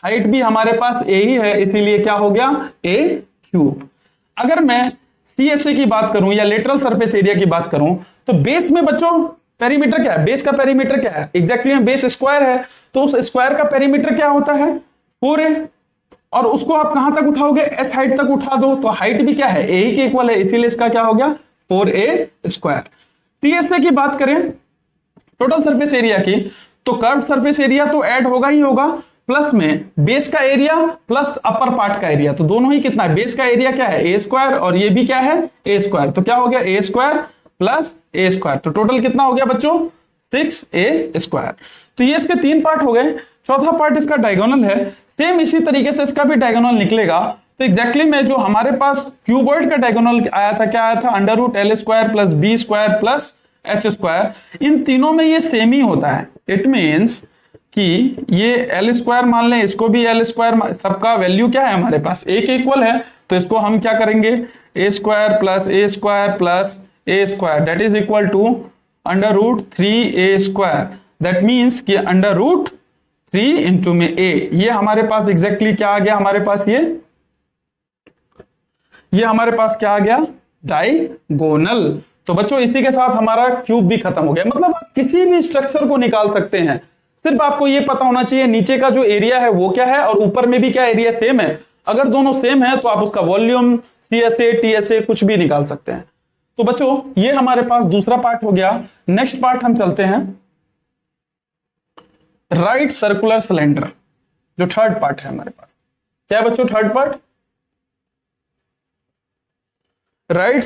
हाइट भी हमारे पास ए ही है, इसीलिए क्या हो गया ए क्यूब। अगर मैं सीएसए की बात करूं या लेटरल सरफेस एरिया की बात करूं, तो बेस में बच्चों पेरीमीटर क्या है, बेस का पेरीमीटर क्या है, एग्जैक्टली में बेस स्क्वायर है, तो उस स्क्वायर का पेरीमीटर क्या होता है 4a, और उसको आप कहां तक उठाओगे, एस हाइट तक उठा दो, तो हाइट भी क्या है ए ही के इक्वल है, इसीलिए इसका क्या हो गया 4a स्क्वायर। टीएसए की बात करें टोटल सरफेस एरिया की, तो कर्व सरफेस एरिया तो ऐड होगा ही होगा, प्लस में बेस का एरिया प्लस अपर पार्ट का एरिया, तो दोनों ही कितना है, बेस का एरिया क्या है ए स्क्वायर और ये भी क्या है ए स्क्वायर, तो क्या हो गया ए स्क्वायर प्लस ए स्क्वायर। तो टोटल कितना हो गया बच्चों 6a²। तो ये इसके 3 पार्ट हो गए। चौथा पार्ट इसका डायगोनल है, सेम इसी तरीके से इसका भी डायगोनल निकलेगा। तो एग्जैक्टली में जो हमारे पास क्यूबॉइड का डायगोनल आया था, क्या आया था, √L² + B² + H²। इन तीनों में ये सेम ही होता है। इट मीन्स कि ये L² मान लें, इसको भी L², सबका वैल्यू क्या है हमारे पास, एक इक्वल है। तो इसको हम क्या करेंगे, A² + A² + A², that is equal to √3a²। That means कि √3 इंटू में a, ये हमारे पास एग्जैक्टली क्या आ गया, हमारे पास ये हमारे पास क्या आ गया, डायगोनल। तो बच्चों इसी के साथ हमारा क्यूब भी खत्म हो गया। मतलब आप किसी भी स्ट्रक्चर को निकाल सकते हैं, सिर्फ आपको ये पता होना चाहिए नीचे का जो एरिया है वो क्या है और ऊपर में भी क्या एरिया सेम है। अगर दोनों सेम है तो आप उसका वॉल्यूम, CSA, TSA कुछ भी निकाल सकते हैं। तो बच्चों ये हमारे पास दूसरा पार्ट हो गया। नेक्स्ट पार्ट हम चलते हैं राइट सर्कुलर सिलेंडर, जो थर्ड पार्ट है हमारे पास। क्या है बच्चों third part, right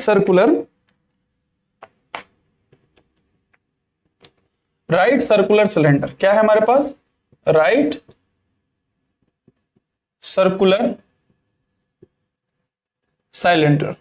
circular cylinder. क्या है हमारे पास, राइट सर्कुलर सिलेंडर।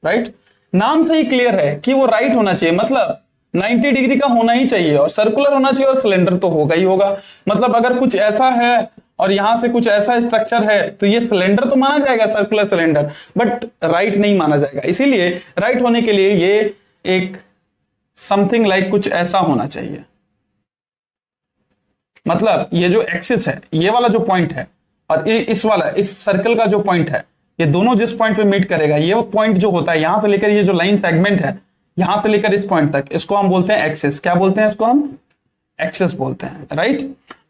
राइट, नाम से ही क्लियर है कि वो राइट होना चाहिए, मतलब 90 डिग्री का होना ही चाहिए, और सर्कुलर होना चाहिए, और सिलेंडर तो होगा ही होगा। मतलब अगर कुछ ऐसा है और यहां से कुछ ऐसा स्ट्रक्चर है तो ये सिलेंडर तो माना जाएगा, सर्कुलर सिलेंडर, बट राइट नहीं माना जाएगा। इसीलिए राइट होने के लिए ये एक समथिंग लाइक कुछ ऐसा होना चाहिए। मतलब ये जो एक्सिस है, ये वाला जो पॉइंट है, और इस वाला, इस सर्कल का जो पॉइंट है, ये दोनों जिस पॉइंट पे मीट करेगा, ये पॉइंट जो होता है यहां से लेकर ये जो लाइन सेगमेंट है, यहां से लेकर इस पॉइंट तक, इसको हम बोलते हैं एक्सिस। क्या बोलते हैं इसको हम, एक्सिस बोलते हैं। राइट,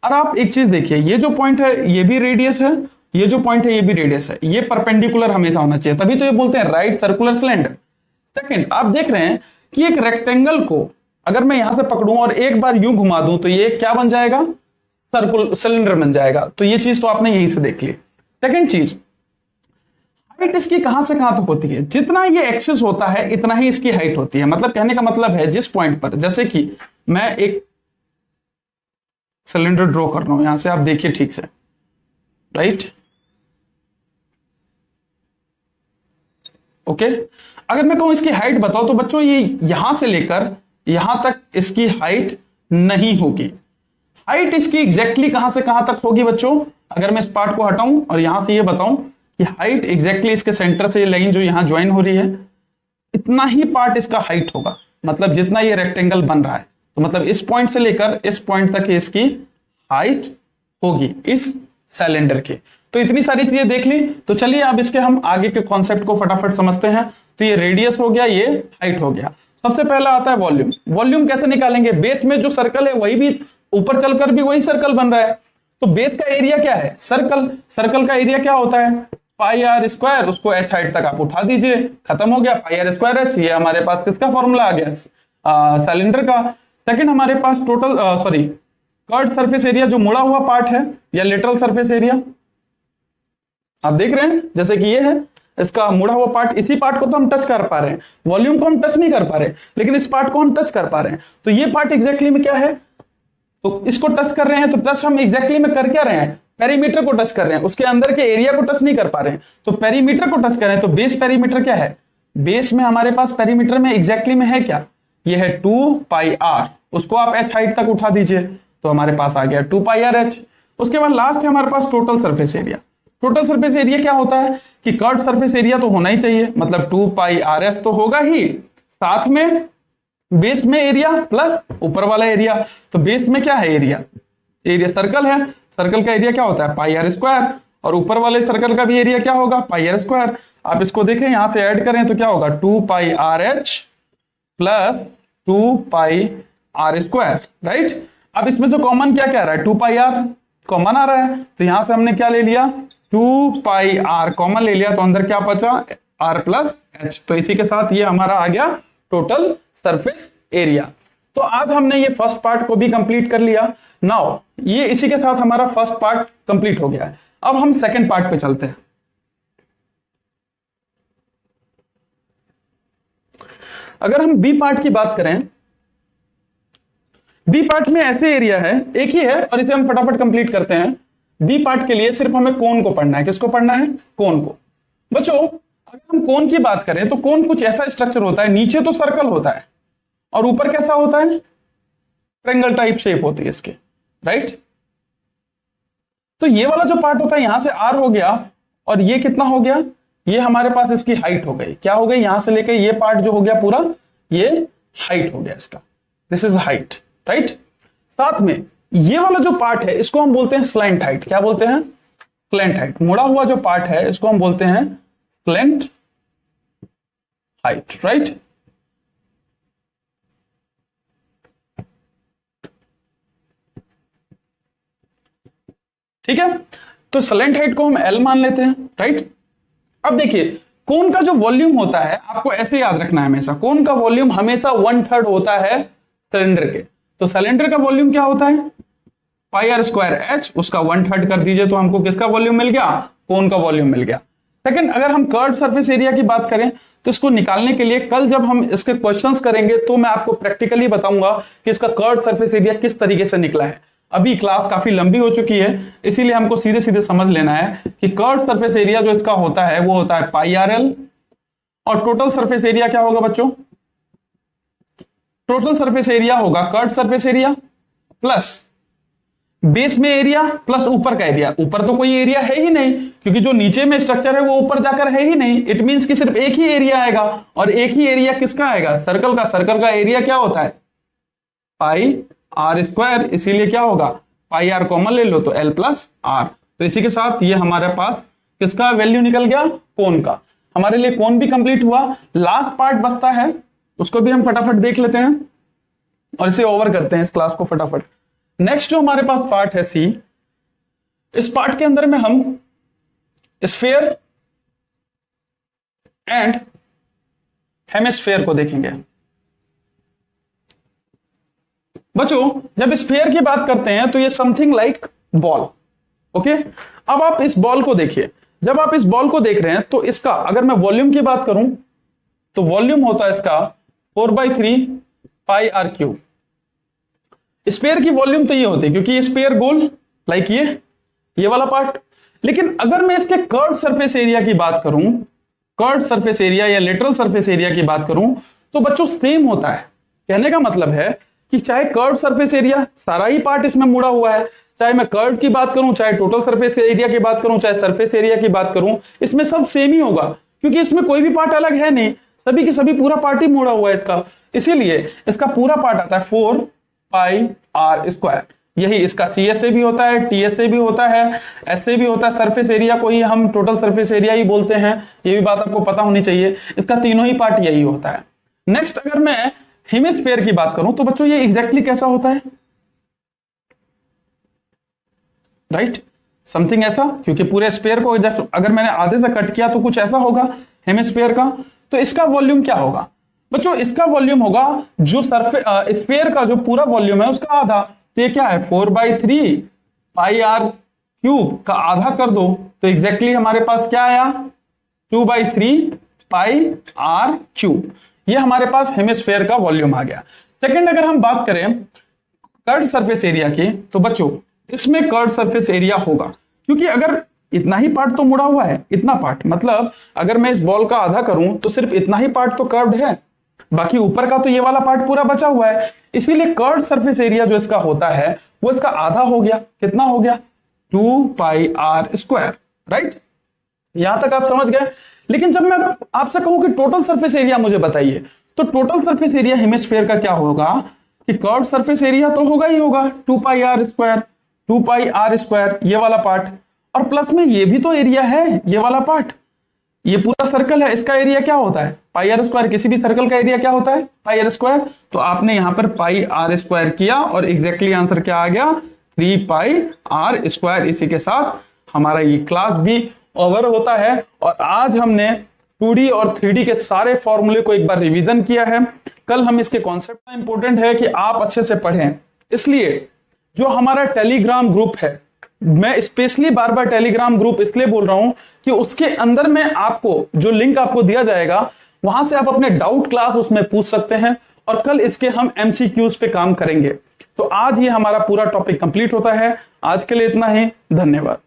और आप एक चीज देखिए, ये जो पॉइंट है ये भी रेडियस है, ये जो पॉइंट है ये भी रेडियस है, ये परपेंडिकुलर हमेशा होना चाहिए, तभी तो ये बोलते हैं राइट सर्कुलर सिलेंडर। सेकंड, आप देख रहे हैं कि एक रेक्टेंगल को अगर मैं यहां से पकड़ूं और एक बार यूं घुमा दूं तो ये क्या बन जाएगा, सर्कुलर सिलेंडर बन जाएगा। तो ये चीज तो आपने यहीं से देख ली। सेकंड चीज, हाइट इसकी कहां से कहां तक होती है, जितना ये एक्सिस होता है इतना ही इसकी हाइट होती है। मतलब कहने का मतलब है जिस पॉइंट पर, जैसे कि मैं एक सिलेंडर ड्रॉ कर रहा हूं, यहां से आप देखिए ठीक से। राइट, ओके, अगर मैं कहूं इसकी हाइट बताओ तो बच्चों ये यहां से लेकर यहां तक इसकी हाइट नहीं होगी। हाइट इसकी एग्जैक्टली कहां से कहां तक होगी बच्चों, अगर मैं इस पार्ट को हटाऊं और यहां से ये बताऊं कि हाइट एग्जैक्टली इसके सेंटर से ये लाइन जो यहां ज्वाइन हो रही है, इतना ही पार्ट इसका हाइट होगा। मतलब जितना ये रेक्टेंगल बन रहा है, तो मतलब इस पॉइंट से लेकर इस पॉइंट तक इसकी हाइट होगी इस सिलेंडर की। तो इतनी सारी चीजें देख ली। तो चलिए अब इसके हम आगे के कॉन्सेप्ट को फटाफट समझते हैं। तो ये रेडियस हो गया, ये हाइट हो गया। सबसे पहला आता है वॉल्यूम। वॉल्यूम कैसे निकालेंगे, बेस में जो सर्कल है वही भी ऊपर चलकर भी वही सर्कल बन रहा है। तो बेस का एरिया क्या है, सर्कल। सर्कल का एरिया क्या होता है, πr², उसको h हाइट तक आप उठा दीजिए, खत्म हो गया, πr²h। ये हमारे पास किसका फॉर्मूला आ गया, सिलेंडर का। सेकंड हमारे पास टोटल कर्व्ड सरफेस एरिया, जो मुड़ा हुआ पार्ट है, या लेटरल सरफेस एरिया। आप देख रहे हैं जैसे कि ये है इसका मुड़ा हुआ पार्ट, इसी पार्ट को तो हम टच कर पा रहे हैं, वॉल्यूम को हम टच नहीं कर पा रहे, लेकिन इस पार्ट को हम टच कर पा रहे हैं। तो ये पार्ट एग्जैक्टली में क्या है, तो इसको टच कर रहे हैं। तो टच हम एग्जैक्टली में कर क्या रहे हैं, पेरीमीटर को टच कर रहे हैं, उसके अंदर के एरिया को टच नहीं कर पा रहे हैं। तो पेरीमीटर को टच कर रहे हैं। तो बेस पेरीमीटर क्या है, बेस में हमारे पास पेरीमीटर में एग्जैक्टली में है क्या, ये है 2πr। उसको आप h हाइट तक उठा दीजिए तो हमारे पास आ गया 2πrh। उसके बाद लास्ट है हमारे पास total surface area. Total surface area क्या होता है कि कर्व्ड सरफेस एरिया तो होना ही चाहिए, मतलब 2πrs तो होगा ही, साथ में बेस में एरिया प्लस ऊपर वाला एरिया। तो बेस में क्या है, एरिया, एरिया सर्कल है, सर्कल का एरिया क्या होता है πr², और ऊपर वाले सर्कल का भी एरिया क्या होगा πr²। आप इसको देखें, यहां से ऐड करें तो क्या होगा 2πrh प्लस 2πr²। राइट, अब इसमें से कॉमन क्या क्या आ रहा है, 2πr कॉमन आ रहा है, तो यहां से हमने क्या ले लिया, 2πr कॉमन ले लिया, तो अंदर क्या बचा, r प्लस h। तो इसी के साथ ये हमारा आ गया टोटल सरफेस एरिया। तो आज हमने ये फर्स्ट पार्ट को भी कंप्लीट कर लिया। नाउ ये इसी के साथ हमारा फर्स्ट पार्ट कंप्लीट हो गया है। अब हम सेकंड पार्ट पे चलते हैं। अगर हम बी पार्ट की बात करें बी पार्ट में ऐसे एरिया है, एक ही है और इसे हम फटाफट कंप्लीट करते हैं। बी पार्ट के लिए सिर्फ हमें कोन को पढ़ना है। किसको पढ़ना है? कोन को। बच्चों अगर हम कोन की बात करें तो कोन कुछ ऐसा स्ट्रक्चर होता है, नीचे तो सर्कल होता है और ऊपर कैसा होता है? ट्रायंगल टाइप शेप होती है इसके, राइट। तो ये वाला जो पार्ट होता है यहां से आर हो गया और ये कितना हो गया? ये हमारे पास इसकी हाइट हो गई। क्या हो गई? यहां से लेकर ये पार्ट जो हो गया पूरा, ये हाइट हो गया इसका। This is height, right. साथ में ये वाला जो पार्ट है इसको हम बोलते हैं स्लैंट हाइट। क्या बोलते हैं? Slant height. मुड़ा हुआ जो पार्ट है इसको हम बोलते हैं स्लैंट हाइट, राइट। ठीक है, तो स्लैंट हाइट को हम L मान लेते हैं, राइट। अब देखिए कोन का जो वॉल्यूम होता है आपको ऐसे याद रखना है हमेशा, कोन का वॉल्यूम हमेशा 1/3 होता है सिलेंडर के। तो सिलेंडर का वॉल्यूम क्या होता है? पाई आर स्क्वायर एच, उसका 1/3 कर दीजिए तो हमको किसका वॉल्यूम मिल गया? कोन का वॉल्यूम मिल गया। सेकंड, अगर हम कर्व सरफेस एरिया की बात करें तो इसको निकालने के लिए कल जब हम इसके क्वेश्चंस करेंगे तो मैं आपको प्रैक्टिकली बताऊंगा कि इसका कर्व सरफेस एरिया किस तरीके से निकला है। अभी क्लास काफी लंबी हो चुकी है इसीलिए हमको सीधे सीधे समझ लेना है कि कर्व सरफेस एरिया जो इसका होता है वो होता है पाई आर एल, और टोटल सरफेस एरिया क्या होगा बच्चों? टोटल सरफेस एरिया होगा curve surface area plus base में एरिया प्लस ऊपर का एरिया। ऊपर तो कोई एरिया है ही नहीं क्योंकि जो नीचे में स्ट्रक्चर है वो ऊपर जाकर है ही नहीं। इट मींस कि सिर्फ एक ही एरिया आएगा और एक ही एरिया किसका आएगा? सर्कल का। सर्कल का एरिया क्या होता है? पाई आर स्क्वायर, इसीलिए क्या होगा? पाई आर कॉमन ले लो तो L प्लस आर। तो इसी के साथ ये हमारे पास किसका वैल्यू निकल गया? कोन का। हमारे लिए कोन भी कंप्लीट हुआ। लास्ट पार्ट बचता है उसको भी हम फटाफट देख लेते हैं और इसे ओवर करते हैं इस क्लास को फटाफट। नेक्स्ट जो हमारे पास पार्ट है सी, इस पार्ट के अंदर में हम स्फीयर एंड हेमिस्फीयर को देखेंगे। बच्चों जब स्फीयर की बात करते हैं तो ये समथिंग लाइक बॉल, ओके। अब आप इस बॉल को देखिए, जब आप इस बॉल को देख रहे हैं तो इसका अगर मैं वॉल्यूम की बात करूं तो वॉल्यूम होता है इसका 4/3 पाई आर क्यूब। स्फीयर की वॉल्यूम तो ये होती है क्योंकि स्फीयर गोल लाइक ये वाला पार्ट। लेकिन अगर मैं इसके कर्व सरफेस एरिया की बात करूं, कर्व सरफेस एरिया या लेटरल सरफेस एरिया की बात करूं तो बच्चों सेम होता है। कहने का मतलब है कि चाहे कर्व सरफेस एरिया सारा ही पार्ट इसमें मुड़ा हुआ है, चाहे मैं कर्व की बात करूं, चाहे टोटल सरफेस एरिया की बात करूं, चाहे सरफेस एरिया की बात करूं, इसमें सब सेम ही होगा क्योंकि इसमें कोई भी पार्ट अलग है नहीं, सभी के सभी पूरा पार्ट ही मुड़ा हुआ है इसका। इसीलिए इसका पूरा पार्ट आता है 4 पाई आर स्क्वायर। यही इसका सी एस ए भी होता है, टी एस ए भी होता है, एस ए भी होता है। सरफेस एरिया को ही हम टोटल सरफेस एरिया ही बोलते हैं, ये भी बात आपको पता होनी चाहिए। इसका तीनों ही पार्ट यही होता है। नेक्स्ट अगर मैं हेमिस्फीयर की बात करूं तो बच्चों ये एग्जैक्टली कैसा होता है? राइट, समथिंग ऐसा, क्योंकि पूरे स्फीयर को अगर मैंने आधे से कट किया तो कुछ ऐसा होगा हेमिस्फीयर का। तो इसका वॉल्यूम क्या होगा बच्चों? इसका वॉल्यूम होगा जो स्फीयर का जो पूरा वॉल्यूम है उसका आधा। तो ये क्या है? 4/3 पाई आर क्यूब का आधा कर दो तो एग्जैक्टली हमारे पास क्या आया? 2/3 पाई आर क्यूब। ये हमारे पास हेमिस्फीयर का वॉल्यूम आ गया। सेकंड अगर हम बात करें कर्व सरफेस एरिया की तो बच्चों इसमें कर्व सरफेस एरिया होगा क्योंकि अगर इतना ही पार्ट तो मुड़ा हुआ है, इतना पार्ट मतलब अगर मैं इस बॉल का आधा करूं तो सिर्फ इतना ही पार्ट तो कर्व्ड है, बाकी ऊपर का तो ये वाला पार्ट पूरा बचा हुआ है। इसीलिए कर्व सरफेस एरिया जो इसका होता है वो इसका आधा हो गया। कितना हो गया? 2 पाई आर स्क्वायर, राइट। यहां तक आप समझ गए। लेकिन जब मैं आपसे कहूं कि टोटल सरफेस एरिया मुझे बताइए तो टोटल सरफेस एरिया हेमिस्फीयर का क्या होगा कि कर्व सरफेस एरिया तो होगा ही होगा 2 pi r square, 2 pi r square ये वाला पार्ट, और प्लस में ये भी तो एरिया है ये वाला पार्ट। ये पूरा सर्कल है, इसका एरिया क्या होता है? पाई आर स्क्वायर। किसी भी सर्कल का एरिया क्या होता है? पाई आर स्क्वायर। तो आपने यहां पर पाई आर स्क्वायर किया और एग्जैक्टली आंसर क्या आ गया? 3 पाई आर स्क्वायर। इसी के साथ हमारा ये क्लास भी ओवर होता है और आज हमने 2D और 3D के सारे फॉर्मूले को एक बार रिवीजन किया है। कल हम इसके कॉन्सेप्ट इंपॉर्टेंट है कि आप अच्छे से पढ़ें, इसलिए जो हमारा टेलीग्राम ग्रुप है, मैं स्पेशली बार बार टेलीग्राम ग्रुप इसलिए बोल रहा हूं कि उसके अंदर में आपको जो लिंक आपको दिया जाएगा वहां से आप अपने डाउट क्लास उसमें पूछ सकते हैं और कल इसके हम एमसीक्यूज पे काम करेंगे। तो आज ये हमारा पूरा टॉपिक कंप्लीट होता है। आज के लिए इतना ही, धन्यवाद।